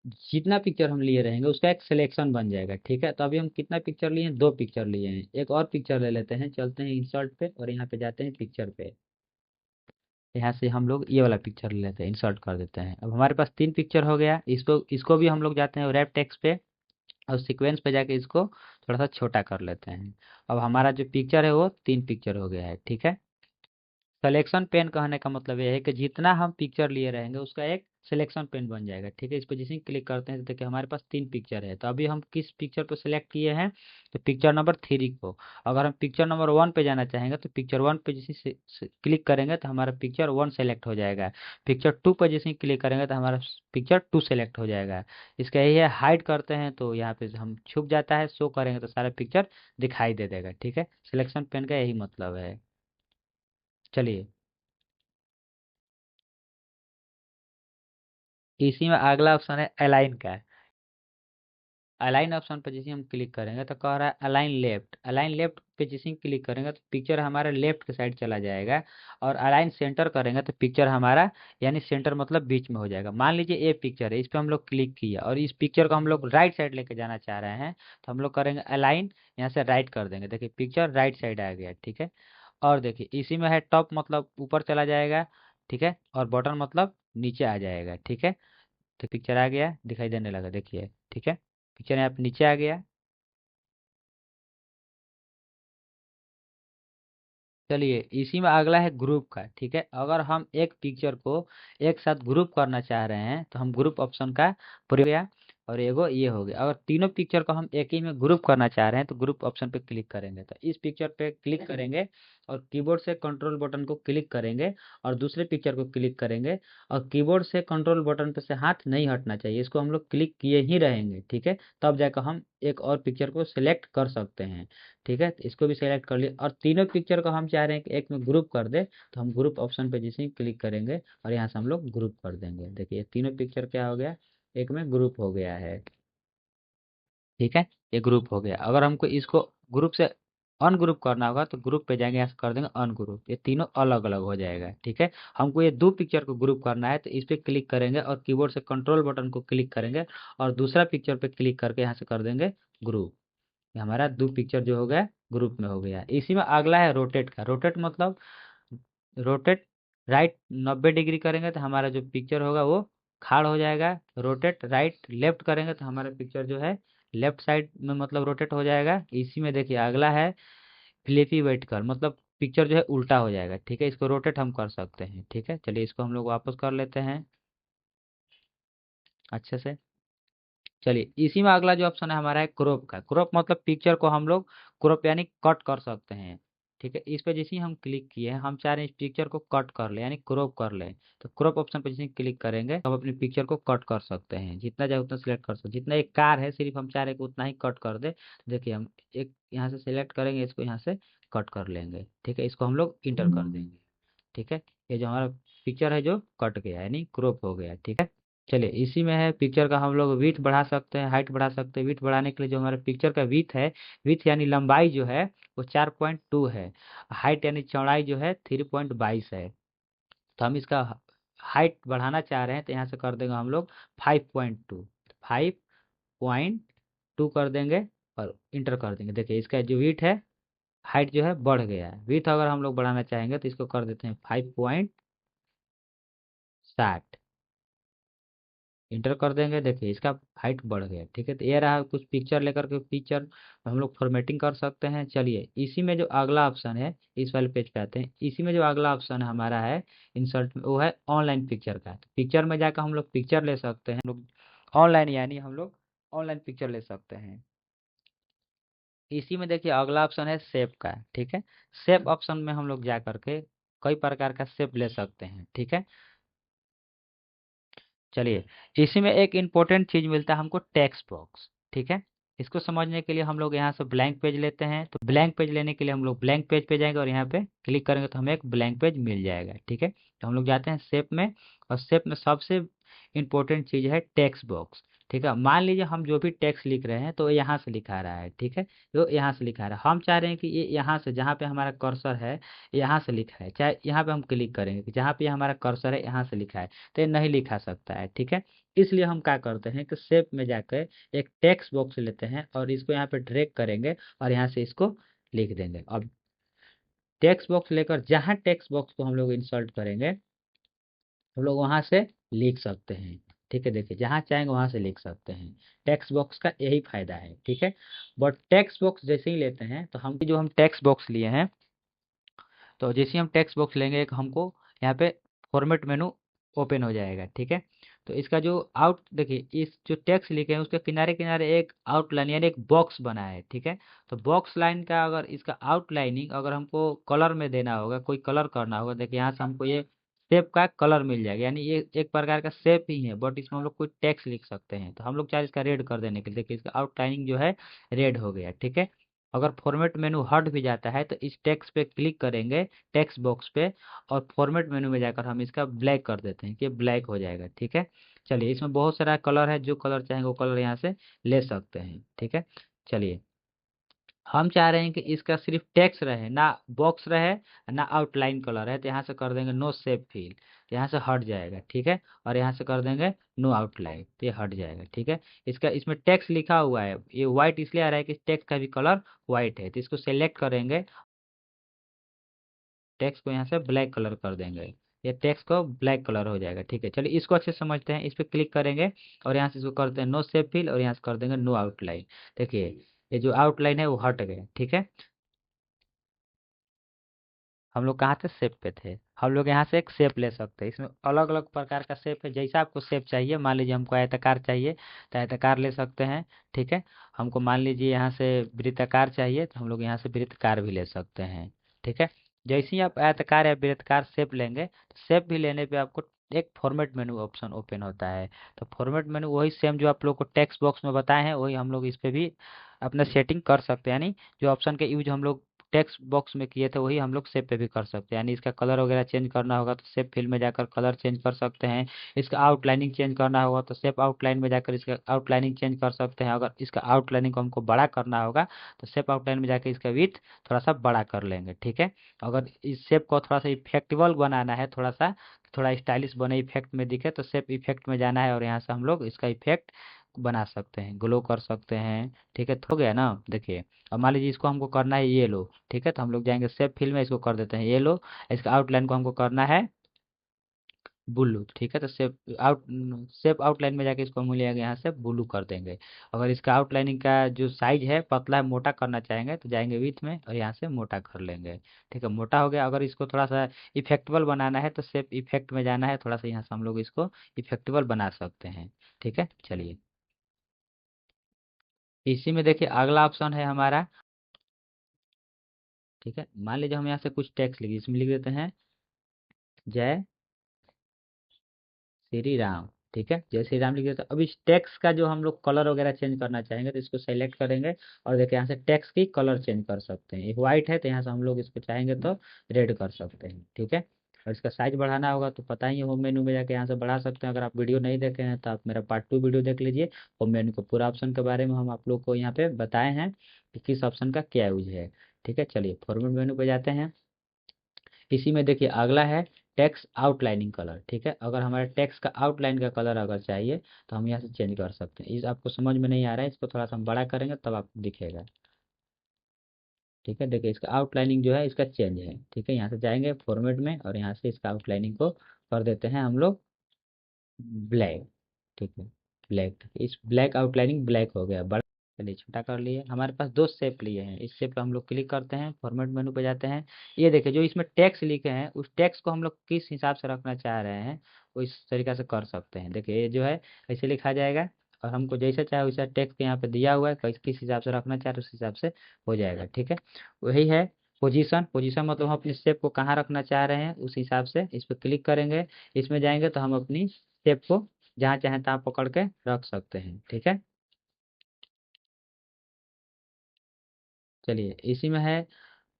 जितना पिक्चर हम लिए रहेंगे उसका एक सिलेक्शन बन जाएगा। ठीक है, तो अभी हम कितना पिक्चर लिए हैं, 2 पिक्चर लिए हैं। एक और पिक्चर ले लेते हैं, चलते हैं इंसर्ट पे और यहाँ पे जाते हैं पिक्चर पे। यहाँ से हम लोग ये वाला पिक्चर ले लेते हैं, इंसर्ट कर देते हैं। अब हमारे पास 3 पिक्चर हो गया। इसको इसको भी हम लोग जाते हैं रैप टेक्स्ट पे और सीक्वेंस पे जाके इसको थोड़ा सा छोटा कर लेते हैं। अब हमारा जो पिक्चर है वो 3 पिक्चर हो गया है। ठीक है, सिलेक्शन पेन कहने का मतलब ये है कि जितना हम पिक्चर लिए रहेंगे उसका एक सिलेक्शन पेन बन जाएगा। ठीक है, इस पर जैसे ही क्लिक करते हैं तो देखिए हमारे पास 3 पिक्चर है। तो अभी हम किस पिक्चर को सिलेक्ट किए हैं, तो पिक्चर नंबर 3 को। अगर हम पिक्चर नंबर 1 पे जाना चाहेंगे तो पिक्चर 1 पे जैसे क्लिक करेंगे तो हमारा पिक्चर 1 सेलेक्ट हो जाएगा। पिक्चर 2 पर जैसे ही क्लिक करेंगे तो हमारा पिक्चर 2 सेलेक्ट हो जाएगा। इसका यही है, हाइड करते हैं तो यहाँ पे हम छुप जाता है, शो करेंगे तो सारा पिक्चर दिखाई दे देगा। ठीक है, सिलेक्शन पेन का यही मतलब है। चलिए, इसी में अगला ऑप्शन है अलाइन का। अलाइन ऑप्शन पर जैसे हम क्लिक करेंगे तो कह रहा है अलाइन लेफ्ट। अलाइन लेफ्ट पे जैसे ही क्लिक करेंगे तो पिक्चर हमारा लेफ्ट के साइड चला जाएगा। और अलाइन सेंटर करेंगे तो पिक्चर हमारा, यानी सेंटर मतलब बीच में हो जाएगा। मान लीजिए ये पिक्चर है, इस पर हम लोग क्लिक किया और इस पिक्चर को हम लोग राइट साइड लेके जाना चाह रहे हैं, तो हम लोग करेंगे अलाइन, यहाँ से राइट कर देंगे। देखिए पिक्चर राइट साइड आ गया। ठीक है, और देखिए इसी में है टॉप मतलब ऊपर चला जाएगा। ठीक है, और बॉटम मतलब नीचे आ जाएगा। ठीक है, तो पिक्चर आ गया, दिखाई देने लगा, देखिए। ठीक है, पिक्चर यहाँ पे नीचे आ गया। चलिए, इसी में अगला है ग्रुप का। ठीक है, अगर हम एक पिक्चर को एक साथ ग्रुप करना चाह रहे हैं तो हम ग्रुप ऑप्शन का प्रयोग किया। और एगो ये हो गया, अगर तीनों पिक्चर को हम एक ही में ग्रुप करना चाह रहे हैं तो ग्रुप ऑप्शन पे क्लिक करेंगे। तो इस पिक्चर पे क्लिक करेंगे और कीबोर्ड से कंट्रोल बटन को क्लिक करेंगे और दूसरे पिक्चर को क्लिक करेंगे। और कीबोर्ड से कंट्रोल बटन पे से हाथ नहीं हटना चाहिए, इसको हम लोग क्लिक किए ही रहेंगे। ठीक है, तब जाकर हम एक और पिक्चर को सिलेक्ट कर सकते हैं। ठीक है, तो इसको भी सेलेक्ट कर लिए और तीनों पिक्चर को हम चाह रहे हैं कि एक में ग्रुप कर दे, तो हम ग्रुप ऑप्शन पे जैसे ही क्लिक करेंगे और यहाँ से हम लोग ग्रुप कर देंगे। देखिए तीनों पिक्चर क्या हो गया, एक में ग्रुप हो गया है। ठीक है, ये ग्रुप हो गया। अगर हमको इसको ग्रुप से अनग्रुप करना होगा तो ग्रुप पे जाएंगे, यहाँ से कर देंगे अनग्रुप, ये तीनों अलग अलग हो जाएगा। ठीक है, हमको ये 2 पिक्चर को ग्रुप करना है तो इस पे क्लिक करेंगे और कीबोर्ड से कंट्रोल बटन को क्लिक करेंगे और दूसरा पिक्चर पे क्लिक करके यहाँ से कर देंगे ग्रुप। ये हमारा 2 पिक्चर जो हो गया ग्रुप में हो गया। इसी में अगला है रोटेट का। रोटेट मतलब रोटेट राइट 90 डिग्री करेंगे तो हमारा जो पिक्चर होगा वो खाड़ हो जाएगा। रोटेट राइट लेफ्ट करेंगे तो हमारा पिक्चर जो है लेफ्ट साइड में मतलब रोटेट हो जाएगा। इसी में देखिए अगला है फ्लिपी वेट कर, मतलब पिक्चर जो है उल्टा हो जाएगा। ठीक है, इसको रोटेट हम कर सकते हैं। ठीक है, चलिए इसको हम लोग वापस कर लेते हैं अच्छे से। चलिए, इसी में अगला जो ऑप्शन है हमारा है क्रॉप का। क्रॉप मतलब पिक्चर को हम लोग क्रॉप यानी कट कर सकते हैं। ठीक है, इस पे जैसे ही हम क्लिक किए हैं, हम चाह रहे हैं इस पिक्चर को कट कर ले यानी क्रॉप कर ले, तो क्रॉप ऑप्शन पे जैसे ही क्लिक करेंगे तो हम अपनी पिक्चर को कट कर सकते हैं। जितना चाहे उतना सिलेक्ट कर सकते हैं, जितना एक कार है सिर्फ हम चाह रहे हैं कि उतना ही कट कर दे। तो देखिए हम एक यहाँ से सिलेक्ट करेंगे, इसको यहाँ से कट कर लेंगे। ठीक है, इसको हम लोग इंटर कर देंगे। ठीक है, ये जो हमारा पिक्चर है जो कट गया यानी क्रॉप हो गया। ठीक है, चलिए इसी में है पिक्चर का हम लोग विड्थ बढ़ा सकते हैं, हाइट बढ़ा सकते हैं। विड्थ बढ़ाने के लिए जो हमारे पिक्चर का विड्थ है, विड्थ यानी लंबाई जो है वो 4.2 है। हाइट यानी चौड़ाई जो है 3.22 है। तो हम इसका हाइट बढ़ाना चाह रहे हैं तो यहाँ से कर देंगे हम लोग 5.2। 5.2 कर देंगे और इंटर कर देंगे। देखिए इसका जो विड्थ है, हाइट जो है बढ़ गया है। विड्थ अगर हम लोग बढ़ाना चाहेंगे तो इसको कर देते हैं 5.60, इंटर कर देंगे। देखिए इसका हाइट बढ़ गया। ठीक है, तो ये रहा कुछ पिक्चर लेकर के पिक्चर हम लोग फॉर्मेटिंग कर सकते हैं। चलिए, इसी में जो अगला ऑप्शन है, इस वाले पेज पे आते हैं। इसी में जो अगला ऑप्शन है हमारा है इंसर्ट में, वो है ऑनलाइन पिक्चर का। तो पिक्चर में जाकर हम लोग पिक्चर ले सकते हैं। हम लोग ऑनलाइन यानी हम लोग ऑनलाइन पिक्चर ले सकते हैं। इसी में देखिए अगला ऑप्शन है शेप का। ठीक है, शेप ऑप्शन में हम लोग जा करके कई प्रकार का शेप ले सकते हैं। ठीक है, चलिए, इसी में एक इम्पोर्टेंट चीज़ मिलता है हमको, टेक्स्ट बॉक्स। ठीक है, इसको समझने के लिए हम लोग यहाँ से ब्लैंक पेज लेते हैं। तो ब्लैंक पेज लेने के लिए हम लोग ब्लैंक पेज पे जाएंगे और यहाँ पे क्लिक करेंगे तो हमें एक ब्लैंक पेज मिल जाएगा। ठीक है, तो हम लोग जाते हैं शेप में और शेप में सबसे इम्पोर्टेंट चीज़ है टेक्स्ट बॉक्स। ठीक है, मान लीजिए हम जो भी टेक्स्ट लिख रहे हैं तो यहाँ से लिखा रहा है। ठीक है, तो यहाँ से लिखा रहा है, हम चाह रहे हैं कि ये यहाँ से जहाँ पे हमारा कर्सर है यहाँ से लिखा है, चाहे यहाँ पे हम क्लिक करेंगे कि जहाँ पे हमारा कर्सर है यहाँ से लिखा है, तो ये नहीं लिखा सकता है। ठीक है, इसलिए हम क्या करते हैं कि शेप में जाकर एक टेक्स्ट बॉक्स लेते हैं और इसको यहाँ पे ड्रैग करेंगे और यहाँ से इसको लिख देंगे। अब टेक्स्ट बॉक्स लेकर जहाँ टेक्स्ट बॉक्स को हम लोग इंसर्ट करेंगे हम लोग वहां से लिख सकते हैं। ठीक है, देखिए जहाँ चाहेंगे वहां से लिख सकते हैं। टेक्स्ट बॉक्स का यही फायदा है। ठीक है, बट टेक्स्ट बॉक्स जैसे ही लेते हैं तो हम जो हम टेक्स्ट बॉक्स लिए हैं, तो जैसे ही हम टेक्स्ट बॉक्स लेंगे एक हमको यहाँ पे फॉर्मेट मेनू ओपन हो जाएगा। ठीक है, तो इसका जो आउट देखिए, इस जो टेक्स्ट लिखे हैं उसके किनारे किनारे एक आउटलाइन यानी एक बॉक्स बना है। ठीक है, तो बॉक्स लाइन का अगर इसका आउटलाइनिंग अगर हमको कलर में देना होगा, कोई कलर करना होगा, देखिए यहाँ से हमको ये शेप का कलर मिल जाएगा, यानी ये एक प्रकार का शेप ही है, बट इसमें हम लोग कोई टेक्स्ट लिख सकते हैं। तो हम लोग चाहे इसका रेड कर देने के लिए, देखिए इसका आउटलाइनिंग जो है रेड हो गया। ठीक है, अगर फॉर्मेट मेनू हट भी जाता है तो इस टेक्स्ट पे क्लिक करेंगे, टेक्स्ट बॉक्स पे, और फॉर्मेट मेनू में जाकर हम इसका ब्लैक कर देते हैं कि ब्लैक हो जाएगा। ठीक है, चलिए इसमें बहुत सारा कलर है, जो कलर चाहेंगे वो कलर यहाँ से ले सकते हैं। ठीक है, चलिए हम चाह रहे हैं कि इसका सिर्फ टेक्स्ट रहे, ना बॉक्स रहे, ना आउटलाइन कलर है, तो यहाँ से कर देंगे नो शेप फिल, तो यहाँ से हट जाएगा। ठीक है, और यहाँ से कर देंगे नो आउटलाइन, तो ये हट जाएगा। ठीक है, इसका इसमें टेक्स्ट लिखा हुआ है, ये व्हाइट इसलिए आ रहा है कि टेक्स्ट का भी कलर व्हाइट है, तो इसको सेलेक्ट करेंगे, टेक्स्ट को यहाँ से ब्लैक कलर कर देंगे, ये टेक्स्ट को ब्लैक कलर हो जाएगा। ठीक है, चलिए इसको अच्छे से समझते हैं। इस पर क्लिक करेंगे और यहाँ से इसको करते हैं नो शेप फिल, और यहाँ से कर देंगे नो आउटलाइन। देखिए ये जो आउटलाइन है वो हट गया। ठीक है, हम लोग कहाँ थे, शेप पे थे। हम लोग यहाँ से एक शेप ले सकते हैं, इसमें अलग अलग प्रकार का शेप है, जैसा आपको शेप चाहिए। मान लीजिए हमको आयताकार चाहिए तो आयताकार ले सकते हैं। ठीक है, हमको मान लीजिए यहाँ से वृत्ताकार चाहिए तो हम लोग यहाँ से वृत्तकार भी ले सकते हैं। ठीक है, जैसे ही आप आयताकार या वृत्तकार शेप लेंगे तो शेप भी लेने पे आपको एक फॉर्मेट मेनू ऑप्शन ओपन होता है। तो फॉर्मेट मेनू वही सेम जो आप लोग को टेक्स्ट बॉक्स में बताए हैं, वही हम लोग इस पे भी अपना सेटिंग कर सकते हैं, यानी जो ऑप्शन के यूज हम लोग टेक्स्ट बॉक्स में किए थे वही हम लोग शेप पे भी कर सकते हैं। यानी इसका कलर वगैरह चेंज करना होगा तो शेप फिल में जाकर कलर चेंज कर सकते हैं। इसका आउटलाइनिंग चेंज करना होगा तो शेप आउटलाइन में जाकर इसका आउटलाइनिंग चेंज कर सकते हैं। अगर इसका आउटलाइनिंग को हमको बड़ा करना होगा तो शेप आउटलाइन में जाकर इसका विड्थ थोड़ा सा बड़ा कर लेंगे। ठीक है, अगर इस शेप को थोड़ा सा इफेक्टिबल बनाना है, थोड़ा स्टाइलिश बने, इफेक्ट में दिखे, तो शेप इफेक्ट में जाना है और यहाँ से हम लोग इसका इफेक्ट बना सकते हैं, ग्लो कर सकते हैं। ठीक है, तो हो गया ना। देखिए अब मान लीजिए इसको हमको करना है ये लो। ठीक है, तो हम लोग जाएंगे शेप फिल में, इसको कर देते हैं ये लो। इसका आउटलाइन को हमको करना है ब्लू। ठीक है, तो शेप आउटलाइन में जाके इसको हम ले यहाँ से ब्लू कर देंगे। अगर इसका आउटलाइनिंग का जो साइज है पतला है, मोटा करना चाहेंगे तो जाएंगे विथ में और यहाँ से मोटा कर लेंगे। ठीक है, मोटा हो गया। अगर इसको थोड़ा सा इफेक्टिबल बनाना है तो शेप इफेक्ट में जाना है, थोड़ा सा यहाँ से हम लोग इसको इफेक्टिबल बना सकते हैं। ठीक है, चलिए इसी में देखिए अगला ऑप्शन है हमारा। ठीक है, मान लीजिए हम यहाँ से कुछ टेक्स्ट लिखिए, इसमें लिख देते हैं जय श्री राम। ठीक है, जय श्री राम लिख देते हैं। अब इस टेक्स्ट का जो हम लोग कलर वगैरह चेंज करना चाहेंगे तो इसको सेलेक्ट करेंगे और देखिए यहाँ से टेक्स्ट की कलर चेंज कर सकते हैं। एक व्हाइट है तो यहाँ से हम लोग इसको चाहेंगे तो रेड कर सकते हैं। ठीक है, और इसका साइज बढ़ाना होगा तो पता ही है, होम मेनू में जाके यहाँ से बढ़ा सकते हैं। अगर आप वीडियो नहीं देखे हैं तो आप मेरा पार्ट 2 वीडियो देख लीजिए, होम मेनू का पूरा ऑप्शन के बारे में हम आप लोग को यहाँ पे बताए हैं कि किस ऑप्शन का क्या यूज है। ठीक है, चलिए फॉर्मेट मेनू पे जाते हैं। इसी में देखिए अगला है टेक्स्ट आउटलाइनिंग कलर। ठीक है, अगर हमारे टेक्स्ट का आउटलाइन का कलर अगर चाहिए तो हम यहाँ से चेंज कर सकते हैं। इस आपको समझ में नहीं आ रहा है, इसको थोड़ा सा हम बड़ा करेंगे तब आपको दिखेगा। ठीक है, देखिए इसका आउटलाइनिंग जो है इसका चेंज है। ठीक है, यहाँ से जाएंगे फॉर्मेट में और यहाँ से इसका आउटलाइनिंग को कर देते हैं हम लोग ब्लैक। ठीक है, ब्लैक, इस ब्लैक आउटलाइनिंग ब्लैक हो गया बड़ा। चलिए छोटा कर लिए। हमारे पास दो शेप लिए हैं, इस शेप पे हम लोग क्लिक करते हैं, फॉर्मेट मेनू पे जाते हैं। ये देखिए जो इसमें टेक्स्ट लिखे हैं उस टेक्स्ट को हम लोग किस हिसाब से रखना चाह रहे हैं वो इस तरीका से कर सकते हैं। देखिए ये जो है ऐसे लिखा जाएगा और हमको जैसा चाहे वैसा टेक्स्ट यहाँ पे दिया हुआ है, किस हिसाब से रखना चाह रहे हैं उस हिसाब से हो जाएगा। ठीक है, वही है पोजीशन। पोजीशन मतलब हम अपनी शेप को कहाँ रखना चाह रहे हैं उस हिसाब से इस पर क्लिक करेंगे। इसमें जाएंगे तो हम अपनी शेप को जहाँ चाहें तहाँ पकड़ के रख सकते हैं। ठीक है, चलिए इसी में है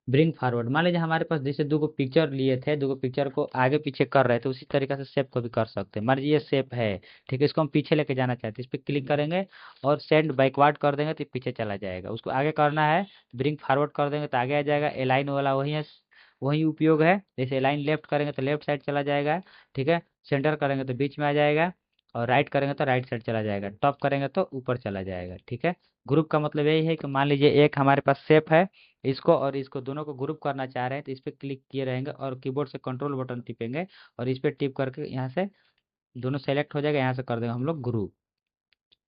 ब्रिंग फॉरवर्ड। मान लीजिए हमारे पास जैसे दो गो पिक्चर लिए थे, दो गो पिक्चर को आगे पीछे कर रहे थे, उसी तरीके से शेप को भी कर सकते हैं। मान लीजिए ये शेप है, ठीक है, इसको हम पीछे लेके जाना चाहते हैं, इस पर क्लिक करेंगे और सेंड बैकवर्ड कर देंगे तो ये पीछे चला जाएगा। उसको आगे करना है, ब्रिंग फॉरवर्ड कर देंगे तो आगे आ जाएगा। एलाइन वाला वही है, वही उपयोग है। जैसे एलाइन लेफ्ट करेंगे तो लेफ्ट साइड चला जाएगा। ठीक है, सेंटर करेंगे तो बीच में आ जाएगा। और राइट करेंगे तो राइट साइड चला जाएगा, टॉप करेंगे तो ऊपर चला जाएगा। ठीक है, ग्रुप का मतलब यही है कि मान लीजिए एक हमारे पास शेप है, इसको और इसको दोनों को ग्रुप करना चाह रहे हैं, तो इस पर क्लिक किए रहेंगे और कीबोर्ड से कंट्रोल बटन टिपेंगे और इस पर टिप करके यहाँ से दोनों सेलेक्ट हो जाएगा, यहाँ से कर देंगे हम लोग ग्रुप,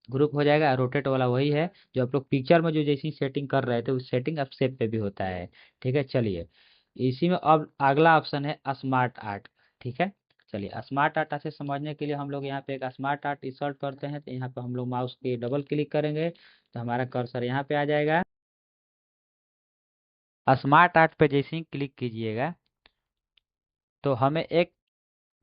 ग्रुप हो जाएगा। रोटेट वाला वही है जो आप लोग पिक्चर में जो जैसी सेटिंग कर रहे थे उस सेटिंग अब शेप पे भी होता है। ठीक है, चलिए इसी में अब अगला ऑप्शन है स्मार्ट आर्ट। ठीक है, चलिए स्मार्ट आर्ट से समझने के लिए हम लोग यहाँ पे एक स्मार्ट आर्ट इंसर्ट करते हैं, तो यहाँ पे हम लोग माउस की डबल क्लिक करेंगे तो हमारा कर्सर यहाँ पे आ जाएगा। स्मार्ट आर्ट पे जैसे ही क्लिक कीजिएगा तो हमें एक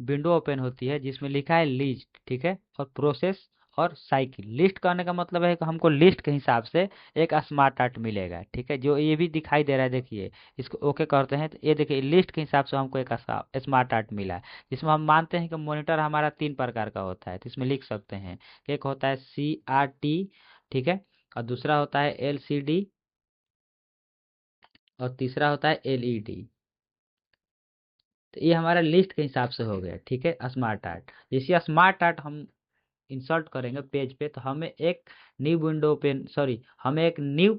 विंडो ओपन होती है जिसमें लिखा है लिस्ट। ठीक है, और प्रोसेस और साइकिल। लिस्ट करने का मतलब है कि हमको लिस्ट के हिसाब से एक स्मार्ट आर्ट मिलेगा। ठीक है, जो ये भी दिखाई दे रहा है देखिए, इसको ओके करते हैं तो ये देखिए लिस्ट के हिसाब से हमको एक स्मार्ट आर्ट मिला है, जिसमें हम मानते हैं कि मॉनिटर हमारा 3 प्रकार का होता है, तो इसमें लिख सकते हैं। एक होता है CRT, ठीक है, और दूसरा होता है LCD, और तीसरा होता है LED। तो ये हमारा लिस्ट के हिसाब से हो गया। ठीक है, स्मार्ट आर्ट। जैसे स्मार्ट आर्ट हम इंसर्ट करेंगे पेज पे तो हमें एक न्यू विंडो ओपन, सॉरी, हमें एक न्यू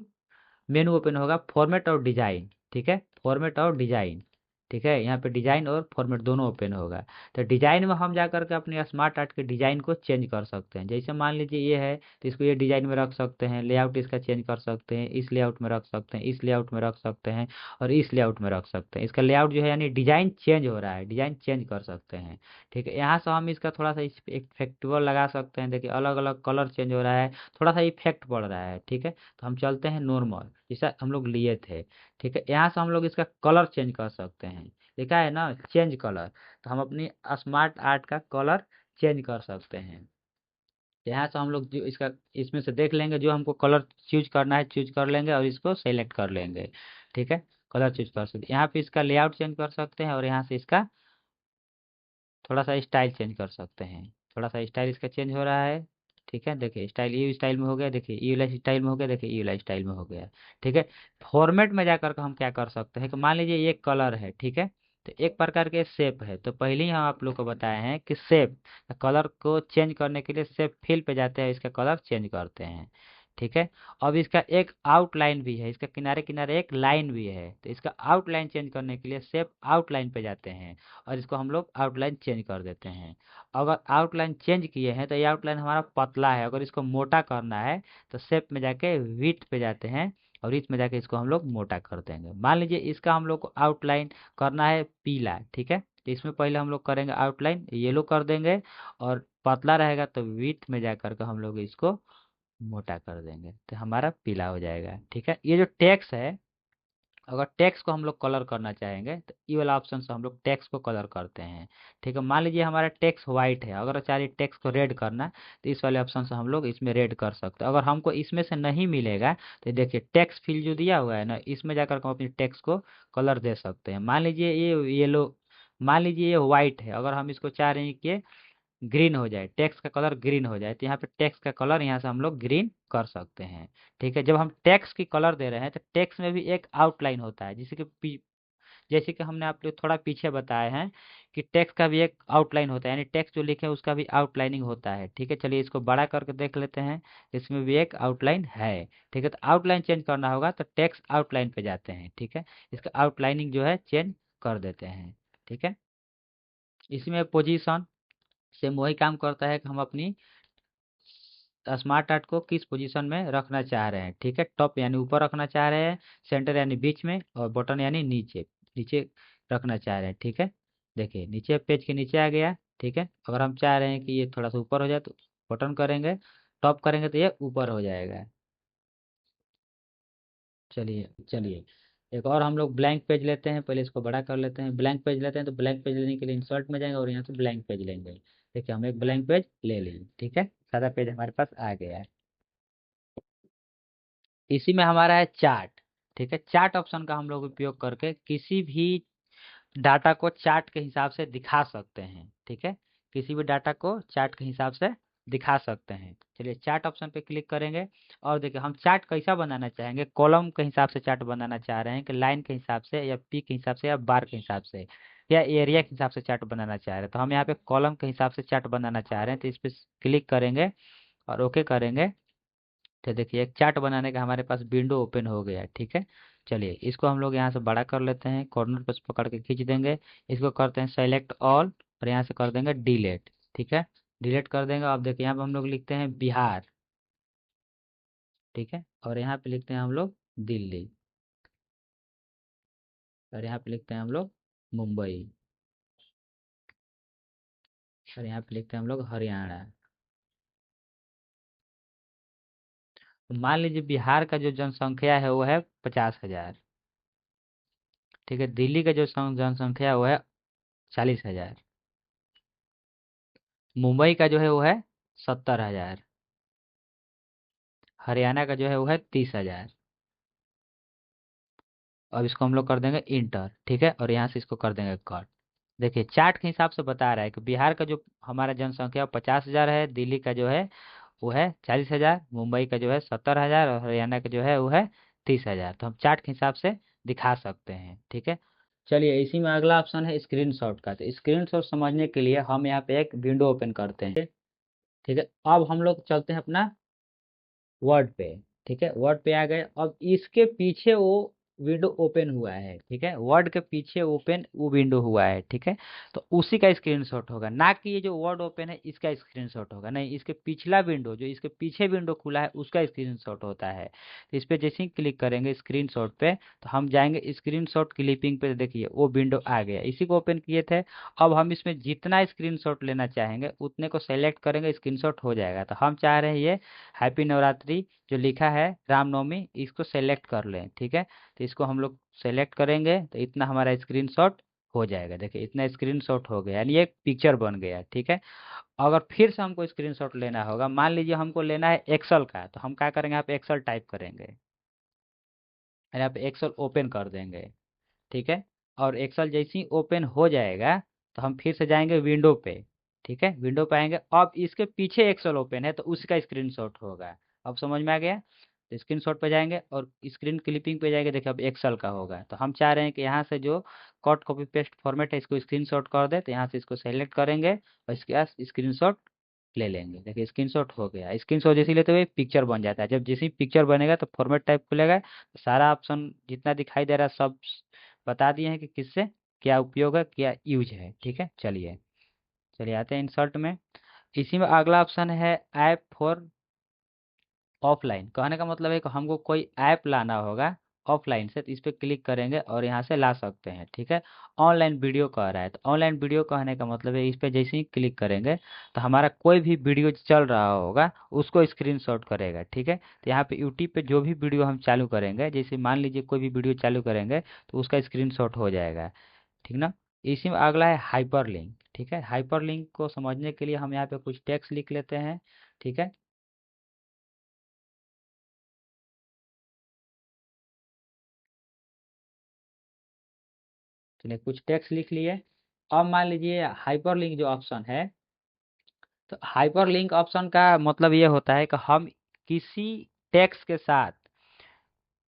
मेनू ओपन होगा, फॉर्मेट और डिजाइन। ठीक है, फॉर्मेट और डिजाइन। ठीक है, यहाँ पे डिजाइन और फॉर्मेट दोनों ओपन होगा। तो डिजाइन में हम जा करके अपने स्मार्ट आर्ट के डिजाइन को चेंज कर सकते हैं। जैसे मान लीजिए ये है तो इसको ये डिजाइन में रख सकते हैं, लेआउट इसका चेंज कर सकते हैं, इस लेआउट में रख सकते हैं, इस लेआउट में रख सकते हैं, और इस लेआउट में रख सकते हैं। इसका लेआउट जो है यानी डिजाइन चेंज हो रहा है, डिजाइन चेंज कर सकते हैं। ठीक है, यहाँ से हम इसका थोड़ा सा इफेक्टिवल लगा सकते हैं। देखिए अलग अलग कलर चेंज हो रहा है, थोड़ा सा इफेक्ट पड़ रहा है। ठीक है, तो हम चलते हैं नॉर्मल जैसा हम लोग लिए थे। ठीक है, यहाँ से हम लोग इसका कलर चेंज कर सकते हैं, लिखा है ना चेंज कलर, तो हम अपनी स्मार्ट आर्ट का कलर चेंज कर सकते हैं। यहाँ से हम लोग जो इसका इसमें से देख लेंगे, जो हमको कलर चूज करना है चूज कर लेंगे और इसको सेलेक्ट कर लेंगे। ठीक है, कलर चूज कर सकते हैं, यहाँ पे इसका लेआउट चेंज कर सकते हैं और यहाँ से इसका थोड़ा सा स्टाइल चेंज कर सकते हैं। थोड़ा सा स्टाइल इसका चेंज हो रहा है। ठीक है, देखिए स्टाइल ये स्टाइल में हो गया, देखिए ये वाला स्टाइल में हो गया, देखिए ये वाला स्टाइल में हो गया। ठीक है, फॉर्मेट में जाकर के हम क्या कर सकते हैं कि मान लीजिए ये कलर है। ठीक है, तो एक प्रकार के शेप है, तो पहले ही हम आप लोग को बताए हैं कि शेप कलर को चेंज करने के लिए शेप फिल पे जाते हैं, इसका कलर चेंज करते हैं। ठीक है, अब इसका एक आउटलाइन भी है, इसका किनारे किनारे एक लाइन भी है, तो इसका आउटलाइन चेंज करने के लिए शेप आउटलाइन पे जाते हैं और इसको हम लोग आउटलाइन चेंज कर देते हैं। अगर आउटलाइन चेंज किए हैं तो ये आउटलाइन हमारा पतला है, अगर इसको मोटा करना है तो शेप में जाके विड्थ पे जाते हैं और विड्थ में जाके इसको हम लोग मोटा कर देंगे। मान लीजिए इसका हम लोग को आउटलाइन करना है पीला। ठीक है, तो इसमें पहले हम लोग करेंगे आउटलाइन येलो कर देंगे, और पतला रहेगा तो विड्थ में जाकर के हम लोग इसको मोटा कर देंगे तो हमारा पीला हो जाएगा। ठीक है, ये जो टेक्स्ट है, अगर टेक्स्ट को हम लोग कलर करना चाहेंगे तो ये वाला ऑप्शन से हम लोग टेक्स्ट को कलर करते हैं। ठीक है, मान लीजिए हमारा टेक्स्ट वाइट है, अगर चाहिए टेक्स्ट को रेड करना तो इस वाले ऑप्शन से हम लोग इसमें रेड कर सकते हैं। अगर हमको इसमें से नहीं मिलेगा तो देखिए टेक्स्ट फील्ड जो दिया हुआ है ना, इसमें जाकर हम अपनी टेक्स्ट को कलर दे सकते हैं। मान लीजिए ये येलो, मान लीजिए ये वाइट है, अगर हम इसको चाह रहे हैं कि ग्रीन हो जाए, टेक्स्ट का कलर ग्रीन हो जाए, तो यहाँ पे टेक्स्ट का कलर यहाँ से हम लोग ग्रीन कर सकते हैं। ठीक है, जब हम टेक्स्ट की कलर दे रहे हैं तो टेक्स्ट में भी एक आउटलाइन होता है, जैसे कि हमने आप लोग थोड़ा पीछे बताए हैं कि टेक्स्ट का भी एक आउटलाइन होता है, यानी टेक्स्ट जो लिखे हैं उसका भी आउटलाइनिंग होता है। ठीक है, चलिए इसको बड़ा करके देख लेते हैं, इसमें भी एक आउटलाइन है। ठीक है, तो आउटलाइन चेंज करना होगा तो टेक्स्ट आउटलाइन पे जाते हैं। ठीक है, इसका आउटलाइनिंग जो है चेंज कर देते हैं। ठीक है, इसमें पोजीशन सेम वही काम करता है कि हम अपनी स्मार्ट आर्ट को किस पोजीशन में रखना चाह रहे हैं। ठीक है, टॉप यानी ऊपर रखना चाह रहे हैं, सेंटर यानी बीच में, और बटन यानी नीचे नीचे रखना चाह रहे हैं। ठीक है, देखिए नीचे पेज के नीचे आ गया। ठीक है, अगर हम चाह रहे हैं कि ये थोड़ा सा ऊपर हो जाए तो बटन करेंगे, टॉप करेंगे तो ये ऊपर हो जाएगा। चलिए चलिए, एक और हम लोग ब्लैंक पेज लेते हैं, पहले इसको बड़ा कर लेते हैं। ब्लैंक पेज लेते हैं तो ब्लैंक पेज लेने के लिए इंसर्ट में जाएंगे और यहाँ से ब्लैंक पेज लेंगे। देखिए हम एक ब्लैंक पेज ले लिए। ठीक है, सादा पेज हमारे पास आ गया है। इसी में हमारा है चार्ट। ठीक है, चार्ट ऑप्शन का हम लोग उपयोग करके किसी भी डाटा को चार्ट के हिसाब से दिखा सकते हैं। ठीक है, किसी भी डाटा को चार्ट के हिसाब से दिखा सकते हैं। चलिए चार्ट ऑप्शन पे क्लिक करेंगे और देखिए हम चार्ट कैसा बनाना चाहेंगे, कॉलम के हिसाब से चार्ट बनाना चाह रहे हैं कि लाइन के हिसाब से या पी के हिसाब से या बार के हिसाब से। या एरिया के हिसाब से चार्ट बनाना चाह रहे हैं, तो हम यहाँ पे कॉलम के हिसाब से चार्ट बनाना चाह रहे हैं, तो इस पर क्लिक करेंगे और ओके करेंगे। तो देखिए एक चार्ट बनाने का हमारे पास विंडो ओपन हो गया है। ठीक है, चलिए इसको हम लोग यहाँ से बड़ा कर लेते हैं, कॉर्नर पर पकड़ के खींच देंगे। इसको करते हैं सेलेक्ट ऑल और यहाँ से कर देंगे डिलीट। ठीक है, डिलीट कर देंगे। अब देखिए यहाँ पे हम लोग लिखते हैं बिहार। ठीक है, और यहाँ पे लिखते हैं हम लोग दिल्ली, और यहाँ पे लिखते हैं हम लोग मुंबई, और यहाँ पे लिखते हैं हम लोग हरियाणा। तो मान लीजिए बिहार का जो जनसंख्या है वो है 50,000। ठीक है, दिल्ली का जो जनसंख्या है वो है 40,000। मुंबई का जो है वो है 70,000। हरियाणा का जो है वो है 30,000। अब इसको हम लोग कर देंगे इंटर। ठीक है, और यहाँ से इसको कर देंगे कट। देखिए चार्ट के हिसाब से बता रहा है कि बिहार का जो हमारा जनसंख्या 50,000 है, दिल्ली का जो है वो है 40,000, मुंबई का जो है 70,000 और हरियाणा का जो है वो है 30,000। तो हम चार्ट के हिसाब से दिखा सकते हैं। ठीक है, चलिए इसी में अगला ऑप्शन है स्क्रीनशॉट का। तो स्क्रीनशॉट समझने के लिए हम यहाँ पे एक विंडो ओपन करते हैं। ठीक है, अब हम लोग चलते हैं अपना वर्ड पे। ठीक है, वर्ड पे आ गए। अब इसके पीछे वो विंडो ओपन हुआ है। ठीक है, वर्ड के पीछे ओपन वो विंडो हुआ है। ठीक है, तो उसी का स्क्रीनशॉट होगा, ना कि ये जो वर्ड ओपन है इसका स्क्रीनशॉट होगा, नहीं, इसके पिछला विंडो जो इसके पीछे विंडो खुला है उसका स्क्रीनशॉट होता है। तो इस पे जैसे ही क्लिक करेंगे स्क्रीनशॉट पे, तो हम जाएंगे स्क्रीनशॉट क्लिपिंग पे। देखिए वो विंडो आ गया, इसी को ओपन किए थे। अब हम इसमें जितना स्क्रीनशॉट लेना चाहेंगे उतने को सेलेक्ट करेंगे, स्क्रीनशॉट हो जाएगा। तो हम चाह रहे हैं ये हैप्पी नवरात्रि जो लिखा है रामनवमी, इसको सेलेक्ट कर लें। ठीक है, तो इसको हम लोग सेलेक्ट करेंगे तो इतना हमारा स्क्रीनशॉट हो जाएगा। देखिए इतना स्क्रीनशॉट हो गया, यानी ये पिक्चर बन गया। ठीक है, अगर फिर से हमको स्क्रीनशॉट लेना होगा, मान लीजिए हमको लेना है एक्सेल का, तो हम क्या करेंगे, यहाँ पे एक्सेल टाइप करेंगे और यहाँ पे एक्सेल ओपन कर देंगे। ठीक है, और एक्सेल जैसे ही ओपन हो जाएगा तो हम फिर से जाएंगे विंडो पे। ठीक है, विंडो पे आएंगे, अब इसके पीछे एक्सेल ओपन है तो उसका स्क्रीनशॉट होगा। अब समझ में आ गया, तो स्क्रीनशॉट पे जाएंगे और स्क्रीन क्लिपिंग पे जाएंगे। देखिए अब एक्सेल का होगा, तो हम चाह रहे हैं कि यहाँ से जो कट कॉपी पेस्ट फॉर्मेट है इसको स्क्रीनशॉट कर दे, तो यहाँ से इसको सेलेक्ट करेंगे और इसके बाद स्क्रीनशॉट ले लेंगे। देखिए स्क्रीनशॉट हो गया। स्क्रीनशॉट जैसे लेते हुए पिक्चर बन जाता है। जब जैसे ही पिक्चर बनेगा तो फॉर्मेट टाइप खुलेगा, तो सारा ऑप्शन जितना दिखाई दे रहा है सब बता दिए हैं कि किससे क्या उपयोग है, क्या यूज है। ठीक है, चलिए चलिए आते हैं इंसर्ट में। इसी में अगला ऑप्शन है ऐप फॉर ऑफलाइन। कहने का मतलब है कि हमको कोई ऐप लाना होगा ऑफलाइन से, तो इस पर क्लिक करेंगे और यहाँ से ला सकते हैं। ठीक है, ऑनलाइन वीडियो कह रहा है, तो ऑनलाइन वीडियो कहने का मतलब है इस पर जैसे ही क्लिक करेंगे तो हमारा कोई भी वीडियो चल रहा होगा उसको स्क्रीनशॉट करेगा। ठीक है, तो यहाँ पे यूट्यूब पे जो भी वीडियो हम चालू करेंगे, जैसे मान लीजिए कोई भी वीडियो चालू करेंगे तो उसका स्क्रीनशॉट हो जाएगा। ठीक ना, इसी में अगला है हाइपर लिंक। ठीक है, हाइपर लिंक को समझने के लिए हम यहाँ पे कुछ टेक्स्ट लिख लेते हैं। ठीक है, चलिए कुछ टेक्स्ट लिख लिए। अब मान लीजिए हाइपर लिंक जो ऑप्शन है, तो हाइपर लिंक ऑप्शन का मतलब ये होता है कि हम किसी टेक्स्ट के साथ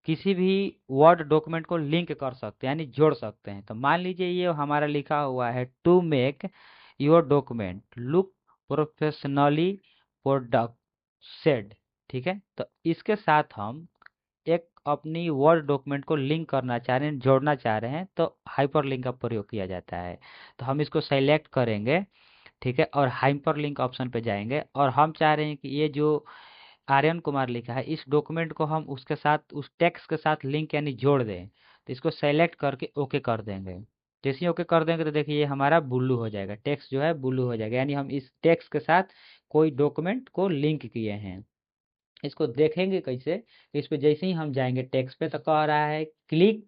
किसी भी वर्ड डॉक्यूमेंट को लिंक कर सकते हैं, यानी जोड़ सकते हैं। तो मान लीजिए ये हमारा लिखा हुआ है to make your document look professionally product. ठीक है, तो इसके साथ हम एक अपनी वर्ड डॉक्यूमेंट को लिंक करना चाह रहे हैं, जोड़ना चाह रहे हैं, तो हाइपर लिंक का प्रयोग किया जाता है। तो हम इसको सेलेक्ट करेंगे। ठीक है, और हाइपर लिंक ऑप्शन पे जाएंगे और हम चाह रहे हैं कि ये जो आर्यन कुमार लिखा है इस डॉक्यूमेंट को हम उसके साथ उस टेक्स्ट के साथ लिंक यानी जोड़ दें, तो इसको सेलेक्ट करके ओके कर देंगे। जैसे ही ओके कर देंगे तो देखिए ये हमारा ब्लू हो जाएगा, टेक्स्ट जो है ब्लू हो जाएगा, यानी हम इस टेक्स्ट के साथ कोई डॉक्यूमेंट को लिंक किए हैं। इसको देखेंगे कैसे, इस पे जैसे ही हम जाएंगे टेक्स्ट पे तो कह रहा है click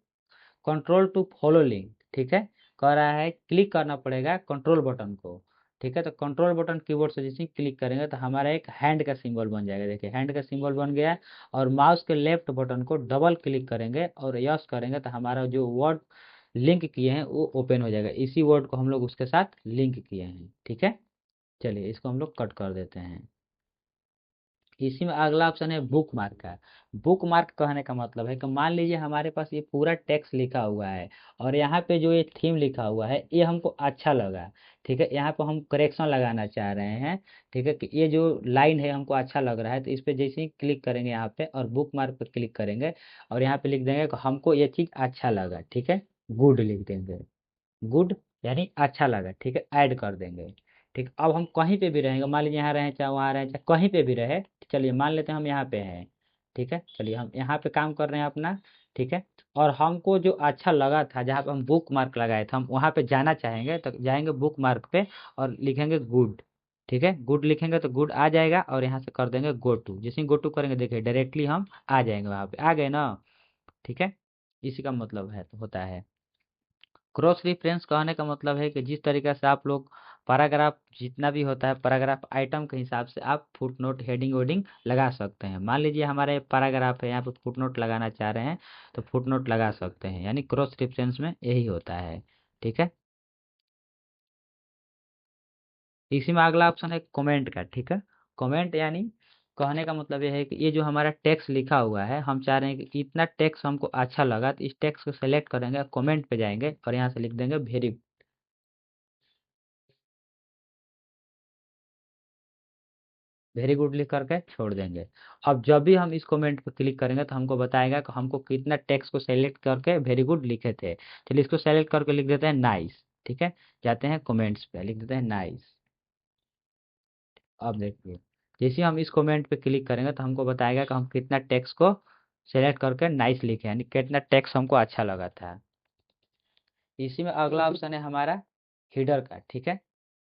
control to follow link. ठीक है, कह रहा है क्लिक करना पड़ेगा कंट्रोल बटन को। ठीक है, तो कंट्रोल बटन कीबोर्ड से जैसे ही क्लिक करेंगे तो हमारा एक हैंड का सिंबल बन जाएगा। देखिए हैंड का सिंबल बन गया, और माउस के लेफ्ट बटन को डबल क्लिक करेंगे और यस करेंगे तो हमारा जो वर्ड लिंक किए हैं वो ओपन हो जाएगा। इसी वर्ड को हम लोग उसके साथ लिंक किए हैं। ठीक है, चलिए इसको हम लोग कट कर देते हैं। इसी में अगला ऑप्शन है बुक मार्क का। बुक मार्क कहने का मतलब है कि मान लीजिए हमारे पास ये पूरा टेक्स्ट लिखा हुआ है और यहाँ पे जो ये थीम लिखा हुआ है ये हमको अच्छा लगा। ठीक है, यहाँ पे हम करेक्शन लगाना चाह रहे हैं। ठीक है, कि ये जो लाइन है हमको अच्छा लग रहा है, तो इस पे जैसे ही क्लिक करेंगे यहाँ पे और बुक मार्क पे क्लिक करेंगे और यहाँ पे लिख देंगे कि हमको ये चीज़ अच्छा लगा। ठीक है, गुड लिख देंगे। गुड यानी अच्छा लगा। ठीक है, ऐड कर देंगे। ठीक, अब हम कहीं पे भी रहेंगे, मान लीजिए यहाँ रहें चाहे वहाँ रहें चाहे कहीं पे भी रहे। चलिए मान लेते हैं हम यहाँ पे हैं। ठीक है, चलिए हम यहाँ पे काम कर रहे हैं अपना। ठीक है, और हमको जो अच्छा लगा था जहाँ पे हम बुक मार्क लगाए थे हम वहाँ पे जाना चाहेंगे तो जाएंगे बुक मार्क पे और लिखेंगे गुड। ठीक है, गुड लिखेंगे तो गुड आ जाएगा और यहाँ से कर देंगे गो टू। जैसे ही गो टू करेंगे देखिए डायरेक्टली हम आ जाएंगे वहाँ पे, आ गए ना। ठीक है, इसी का मतलब है तो होता है। क्रॉस रेफरेंस कहने का मतलब है कि जिस तरीके से आप लोग पैराग्राफ जितना भी होता है पैराग्राफ आइटम के हिसाब से आप फुटनोट हेडिंग वेडिंग लगा सकते हैं। मान लीजिए हमारे पैराग्राफ है यहाँ पे फुटनोट लगाना चाह रहे हैं तो फुटनोट लगा सकते हैं, यानी क्रॉस रेफरेंस में यही होता है। ठीक है, इसी में अगला ऑप्शन है कमेंट का। ठीक है, कमेंट यानी कहने का मतलब ये है कि ये जो हमारा टेक्स्ट लिखा हुआ है हम चाह रहे हैं कि इतना टेक्स्ट हमको अच्छा लगा तो इस टेक्स्ट को सेलेक्ट करेंगे कमेंट पे जाएंगे और यहाँ से लिख देंगे वेरी वेरी गुड लिख करके छोड़ देंगे। अब जब भी हम इस कमेंट पर क्लिक करेंगे तो हमको बताएगा कि हमको कितना टेक्स्ट को सेलेक्ट करके वेरी गुड लिखे थे। चलिए इसको सेलेक्ट करके लिख देते हैं नाइस। ठीक है, जाते हैं कमेंट्स पे लिख देते हैं नाइस। अब देखिए जैसे ही हम इस कमेंट पे क्लिक करेंगे तो हमको बताएगा कि हम कितना टेक्स्ट को सेलेक्ट करके नाइस लिखे, यानी कितना टेक्स्ट हमको अच्छा लगा था। इसी में अगला ऑप्शन है हमारा हेडर का। ठीक है,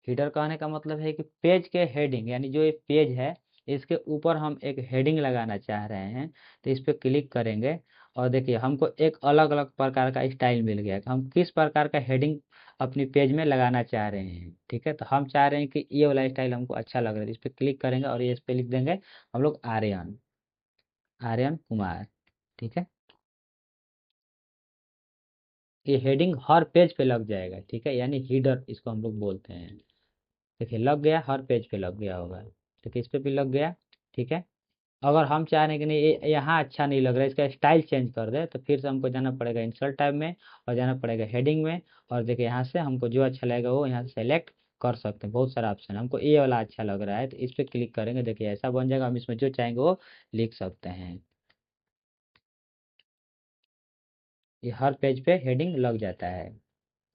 हेडर कहने का मतलब है कि पेज के हेडिंग यानी जो ये पेज है इसके ऊपर हम एक हेडिंग लगाना चाह रहे हैं तो इस पे क्लिक करेंगे और देखिए हमको एक अलग अलग प्रकार का स्टाइल मिल गया कि हम किस प्रकार का हेडिंग अपनी पेज में लगाना चाह रहे हैं। ठीक है, तो हम चाह रहे हैं कि ये वाला स्टाइल हमको अच्छा लग रहा है, इस पे क्लिक करेंगे और ये इस पे लिख देंगे हम लोग आर्यन, आर्यन कुमार। ठीक है, ये हेडिंग हर पेज पे लग जाएगा। ठीक है, यानी हीडर इसको हम लोग बोलते हैं। देखिए लग गया, हर पेज पे लग गया होगा। देखिए इस पे भी लग गया। ठीक है, अगर हम चाह रहे हैं कि नहीं ये यहाँ अच्छा नहीं लग रहा है इसका स्टाइल चेंज कर दे तो फिर से हमको जाना पड़ेगा इंसर्ट टैब में और जाना पड़ेगा हेडिंग में और देखिए यहाँ से हमको जो अच्छा लगेगा वो यहाँ से सेलेक्ट कर सकते हैं। बहुत सारा ऑप्शन है, हमको ये वाला अच्छा लग रहा है तो इस पर क्लिक करेंगे देखिए ऐसा बन जाएगा, हम इसमें जो चाहेंगे वो लिख सकते हैं। ये हर पेज पे हेडिंग लग जाता है।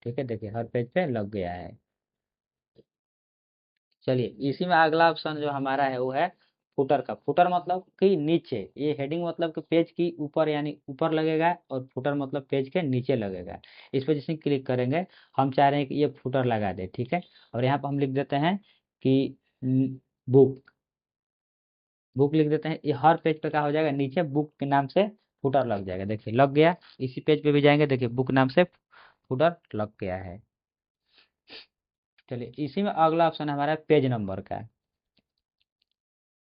ठीक है, देखिए हर पेज पे लग गया है। चलिए इसी में अगला ऑप्शन जो हमारा है वो है फुटर का। फुटर मतलब कि नीचे, ये हेडिंग मतलब कि पेज की ऊपर यानी ऊपर लगेगा और फुटर मतलब पेज के नीचे लगेगा। इस पर जैसे क्लिक करेंगे हम चाह रहे हैं कि ये फुटर लगा दे। ठीक है, और यहाँ पर हम लिख देते हैं कि बुक, बुक लिख देते हैं। ये हर पेज पे क्या हो जाएगा नीचे बुक के नाम से फुटर लग जाएगा। देखिए लग गया, इसी पेज पे भी जाएंगे देखिए बुक नाम से फुटर लग गया है। चलिए इसी में अगला ऑप्शन हमारा पेज नंबर का।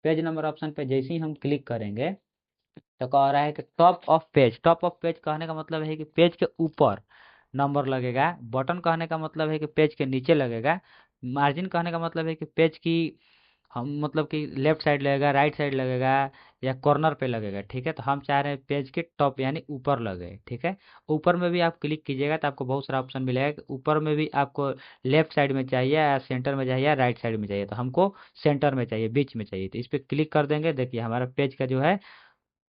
पेज नंबर ऑप्शन पे जैसे ही हम क्लिक करेंगे तो कह रहा है कि top of page. Top of page कहने का मतलब है कि पेज के ऊपर नंबर लगेगा। बटन कहने का मतलब है कि पेज के नीचे लगेगा। मार्जिन कहने का मतलब है कि पेज की हम मतलब कि लेफ्ट साइड लगेगा राइट साइड लगेगा या कॉर्नर पे लगेगा। ठीक है, तो हम चाह रहे हैं पेज के टॉप यानी ऊपर लगे। ठीक है, ऊपर में भी आप क्लिक कीजिएगा तो आपको बहुत सारा ऑप्शन मिलेगा कि ऊपर में भी आपको लेफ्ट साइड में चाहिए या सेंटर में चाहिए या राइट साइड में चाहिए, तो हमको सेंटर में चाहिए, बीच में चाहिए। तो इस पर क्लिक कर देंगे देखिए हमारा पेज का जो है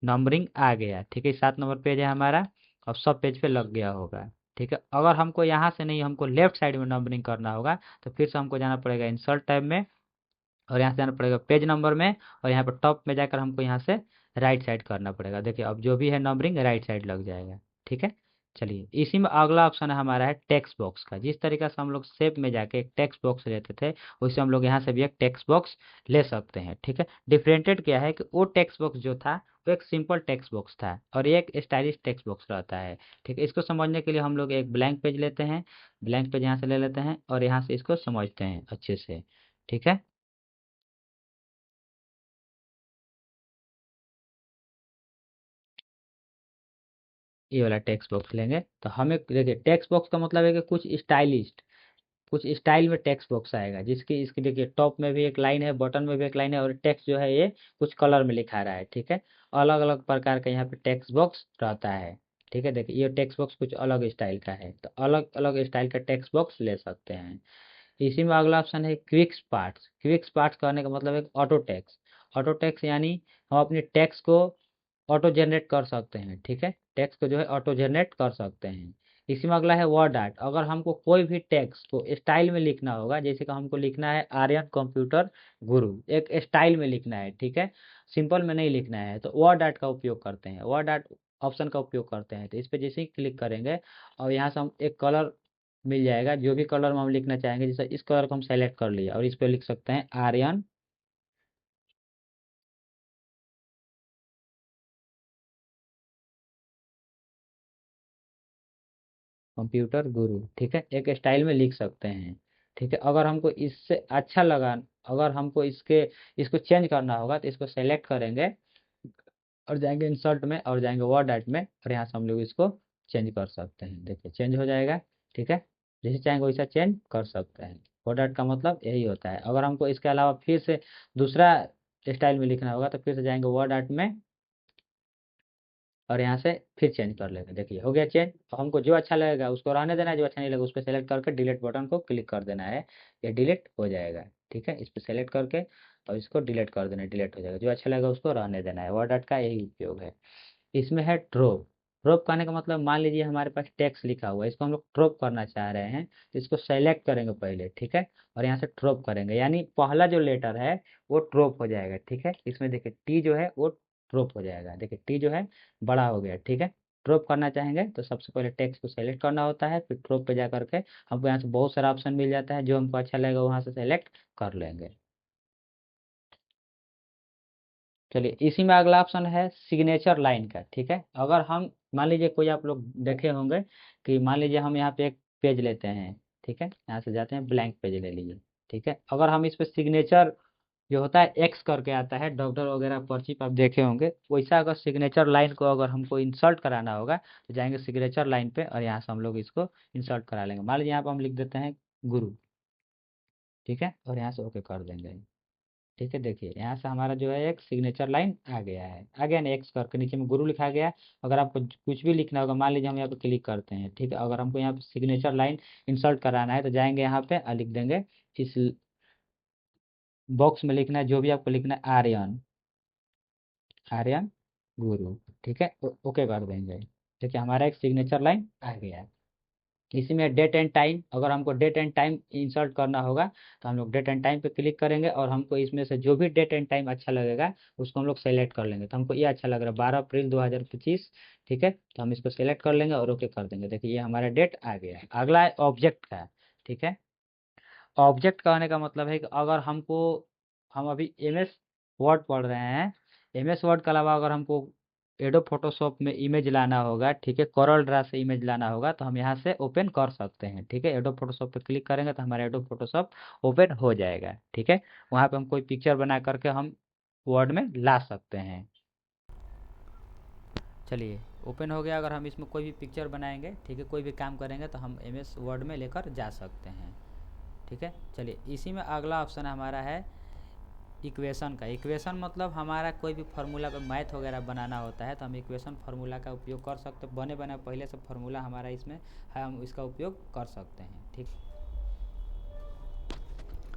नंबरिंग आ गया। ठीक है, 7 नंबर पेज है हमारा और सब पेज पे लग गया होगा। ठीक है, अगर हमको यहाँ से नहीं हमको लेफ्ट साइड में नंबरिंग करना होगा तो फिर से हमको जाना पड़ेगा इंसर्ट टैब में और यहाँ से जाना पड़ेगा पेज नंबर में और यहाँ पर टॉप में जाकर हमको यहाँ से राइट साइड करना पड़ेगा। देखिए अब जो भी है नंबरिंग राइट साइड लग जाएगा। ठीक है, चलिए इसी में अगला ऑप्शन है हमारा है टेक्स्ट बॉक्स का। जिस तरीके से हम लोग शेप में जाके एक टेक्स्ट बॉक्स लेते थे वैसे हम लोग यहाँ से भी एक टेक्स्ट बॉक्स ले सकते हैं। ठीक है, डिफरेंटेड क्या है कि वो टेक्स्ट बॉक्स जो था वो एक सिंपल टेक्स्ट बॉक्स था और ये एक स्टाइलिश टेक्स्ट बॉक्स रहता है। ठीक है, इसको समझने के लिए हम लोग एक ब्लैंक पेज लेते हैं, ब्लैंक पेज यहाँ से ले लेते हैं और यहाँ से इसको समझते हैं अच्छे से। ठीक है, ये वाला टेक्स्ट बॉक्स लेंगे तो हमें देखिए टेक्स्ट बॉक्स का मतलब है कि कुछ स्टाइलिस्ट कुछ स्टाइल में टेक्स्ट बॉक्स आएगा, जिसकी इसकी देखिए टॉप में भी एक लाइन है, बटन में भी एक लाइन है, और टेक्स्ट जो है ये कुछ कलर में लिखा रहा है। ठीक है, अलग अलग प्रकार का यहाँ पे टेक्स्ट बॉक्स रहता है। ठीक है, देखिए ये टेक्स्ट बॉक्स कुछ अलग स्टाइल का है, तो अलग अलग स्टाइल का टेक्स्ट बॉक्स ले सकते हैं। इसी में अगला ऑप्शन है क्विक्स पार्ट्स। क्विक्स पार्ट्स कहने का मतलब है ऑटो टेक्स्ट। ऑटो टेक्स्ट यानी हम अपने टेक्स्ट को ऑटो जनरेट कर सकते हैं। ठीक है, टेक्स्ट को जो है ऑटो जनरेट कर सकते हैं। इसी में अगला है वर्ड आर्ट। अगर हमको कोई भी टेक्स्ट को स्टाइल में लिखना होगा, जैसे कि हमको लिखना है आर्यन कंप्यूटर गुरु, एक स्टाइल में लिखना है। ठीक है, सिंपल में नहीं लिखना है, तो वर्ड आर्ट का उपयोग करते हैं, वर्ड आर्ट ऑप्शन का उपयोग करते हैं। तो इस पर जैसे ही क्लिक करेंगे और यहाँ से हम एक कलर मिल जाएगा, जो भी कलर में हम लिखना चाहेंगे, जैसे इस कलर को हम सेलेक्ट कर लिया और इस पर लिख सकते हैं आर्यन कंप्यूटर गुरु। ठीक है, एक स्टाइल में लिख सकते हैं। ठीक है, अगर हमको इससे अच्छा लगा, अगर हमको इसको चेंज करना होगा, तो इसको सेलेक्ट करेंगे और जाएंगे इंसर्ट में और जाएंगे वर्ड आर्ट में, और यहाँ से हम लोग इसको चेंज कर सकते हैं। देखिए चेंज हो जाएगा। ठीक है, जैसे चाहेंगे वैसा चेंज कर सकते हैं। वर्ड आर्ट का मतलब यही होता है। अगर हमको इसके अलावा फिर से दूसरा स्टाइल में लिखना होगा, तो फिर से जाएंगे वर्ड आर्ट में और यहाँ से फिर चेंज कर लेंगे। देखिए हो गया चेंज। तो हमको जो अच्छा लगेगा उसको रहने देना है, जो अच्छा नहीं लगेगा उस पर सेलेक्ट करके डिलीट बटन को क्लिक कर देना है, ये डिलीट हो जाएगा। ठीक है, इस पर सेलेक्ट करके और इसको डिलीट कर देना है, डिलीट हो जाएगा। जो अच्छा लगेगा उसको रहने देना है। वर्ड आर्ट का यही उपयोग है। इसमें है ड्रॉप। ड्रॉप करने का मतलब मान लीजिए हमारे पास टेक्स्ट लिखा हुआ है, इसको हम लोग ड्रॉप करना चाह रहे हैं, तो इसको सेलेक्ट करेंगे पहले। ठीक है, और यहाँ से ड्रॉप करेंगे, यानी पहला जो लेटर है वो ड्रॉप हो जाएगा। ठीक है, इसमें देखिए टी जो है वो ड्रॉप हो जाएगा। देखिए टी जो है बड़ा हो गया। ठीक है, ड्रॉप करना चाहेंगे तो सबसे पहले टेक्स्ट को सेलेक्ट करना होता है, फिर ड्रॉप पे जा करके हमको यहाँ से बहुत सारा ऑप्शन मिल जाता है, जो हमको अच्छा लगेगा वहाँ से सेलेक्ट कर लेंगे। चलिए इसी में अगला ऑप्शन है सिग्नेचर लाइन का। ठीक है, अगर हम मान लीजिए कोई आप लोग देखे होंगे कि मान लीजिए हम यहाँ पे एक पेज लेते हैं। ठीक है, यहाँ से जाते हैं ब्लैंक पेज ले लीजिए। ठीक है, अगर हम इस पे सिग्नेचर जो होता है एक्स करके आता है, डॉक्टर वगैरह पर्ची पर आप देखे होंगे, वैसा अगर सिग्नेचर लाइन को अगर हमको इंसर्ट कराना होगा, तो जाएंगे सिग्नेचर लाइन पे और यहाँ से हम लोग इसको इंसर्ट करा लेंगे। मान लीजिए यहाँ पर हम लिख देते हैं गुरु। ठीक है, और यहाँ से ओके कर देंगे। ठीक है, देखिए यहाँ से हमारा जो है एक सिग्नेचर लाइन आ गया है, आ गया ना, एक्स करके नीचे में गुरु लिखा गया। अगर आपको कुछ भी लिखना होगा, मान लीजिए हम यहाँ पे क्लिक करते हैं। ठीक है, अगर हमको यहाँ पे सिग्नेचर लाइन इंसर्ट कराना है, तो जाएंगे यहाँ पे और लिख देंगे, इस बॉक्स में लिखना है जो भी आपको लिखना है, आर्यन, आर्यन गुरु। ठीक है, ओके कर देंगे। देखिए हमारा एक सिग्नेचर लाइन आ गया है। इसी में डेट एंड टाइम, अगर हमको डेट एंड टाइम इंसर्ट करना होगा, तो हम लोग डेट एंड टाइम पे क्लिक करेंगे और हमको इसमें से जो भी डेट एंड टाइम अच्छा लगेगा उसको हम लोग सेलेक्ट कर लेंगे। तो हमको ये अच्छा लग रहा है 12 अप्रैल 2025। ठीक है, तो हम इसको सेलेक्ट कर लेंगे और ओके कर देंगे। देखिए ये हमारा डेट आ गया है। अगला है ऑब्जेक्ट का। ठीक है, ऑब्जेक्ट कहने का मतलब है कि अगर हमको, हम अभी एम एस वर्ड पढ़ रहे हैं, एम एस वर्ड के अलावा अगर हमको एडो फोटोशॉप में इमेज लाना होगा, ठीक है, कोरल ड्रा से इमेज लाना होगा, तो हम यहाँ से ओपन कर सकते हैं। ठीक है, एडो फोटोशॉप पे क्लिक करेंगे तो हमारा एडो फोटोशॉप ओपन हो जाएगा। ठीक है, वहाँ पे हम कोई पिक्चर बना करके हम वर्ड में ला सकते हैं। चलिए ओपन हो गया। अगर हम इसमें कोई भी पिक्चर बनाएंगे, ठीक है, कोई भी काम करेंगे, तो हम एम एस वर्ड में लेकर जा सकते हैं। ठीक है, चलिए इसी में अगला ऑप्शन हमारा है इक्वेशन का। इक्वेशन मतलब हमारा कोई भी फार्मूला पे मैथ वगैरह बनाना होता है, तो हम इक्वेशन फार्मूला का उपयोग कर सकते हैं। बने बने पहले से फार्मूला हमारा इसमें है, हम इसका उपयोग कर सकते हैं। ठीक,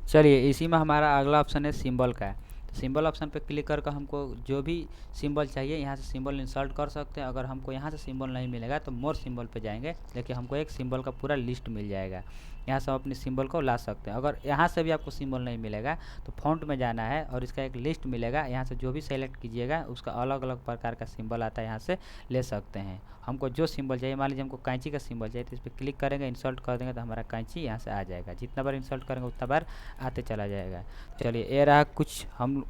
चलिए इसी में हमारा अगला ऑप्शन है सिंबल का। तो सिंबल ऑप्शन पे क्लिक करके हमको जो भी सिंबल चाहिए यहाँ से सिंबल इंसर्ट कर सकते हैं। अगर हमको यहाँ से सिंबल नहीं मिलेगा तो मोर सिंबल पे जाएंगे, देखिए हमको एक सिंबल का पूरा लिस्ट मिल जाएगा। यहाँ से हम अपने सिंबल को ला सकते हैं। अगर यहाँ से भी आपको सिंबल नहीं मिलेगा तो फॉन्ट में जाना है और इसका एक लिस्ट मिलेगा, यहाँ से जो भी सेलेक्ट कीजिएगा उसका अलग अलग प्रकार का सिंबल आता है, यहाँ से ले सकते हैं। हमको जो सिंबल चाहिए, मान लीजिए हमको कैंची का सिंबल चाहिए, तो इस पर क्लिक करेंगे, इंसर्ट कर देंगे, तो हमारा कैंची यहाँ से आ जाएगा। जितना बार इंसर्ट करेंगे उतना बार आते चला जाएगा। चलिए ये रहा कुछ हम,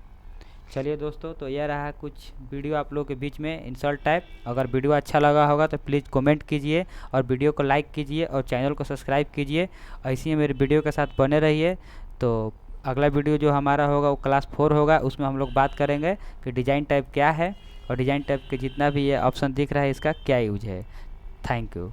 चलिए दोस्तों, तो यह रहा कुछ वीडियो आप लोगों के बीच में इंसर्ट टाइप। अगर वीडियो अच्छा लगा होगा तो प्लीज़ कमेंट कीजिए और वीडियो को लाइक कीजिए और चैनल को सब्सक्राइब कीजिए। ऐसे ही मेरे वीडियो के साथ बने रहिए। तो अगला वीडियो जो हमारा होगा वो क्लास 4 होगा, उसमें हम लोग बात करेंगे कि डिज़ाइन टाइप क्या है और डिज़ाइन टाइप के जितना भी ये ऑप्शन दिख रहा है इसका क्या यूज है। Thank you.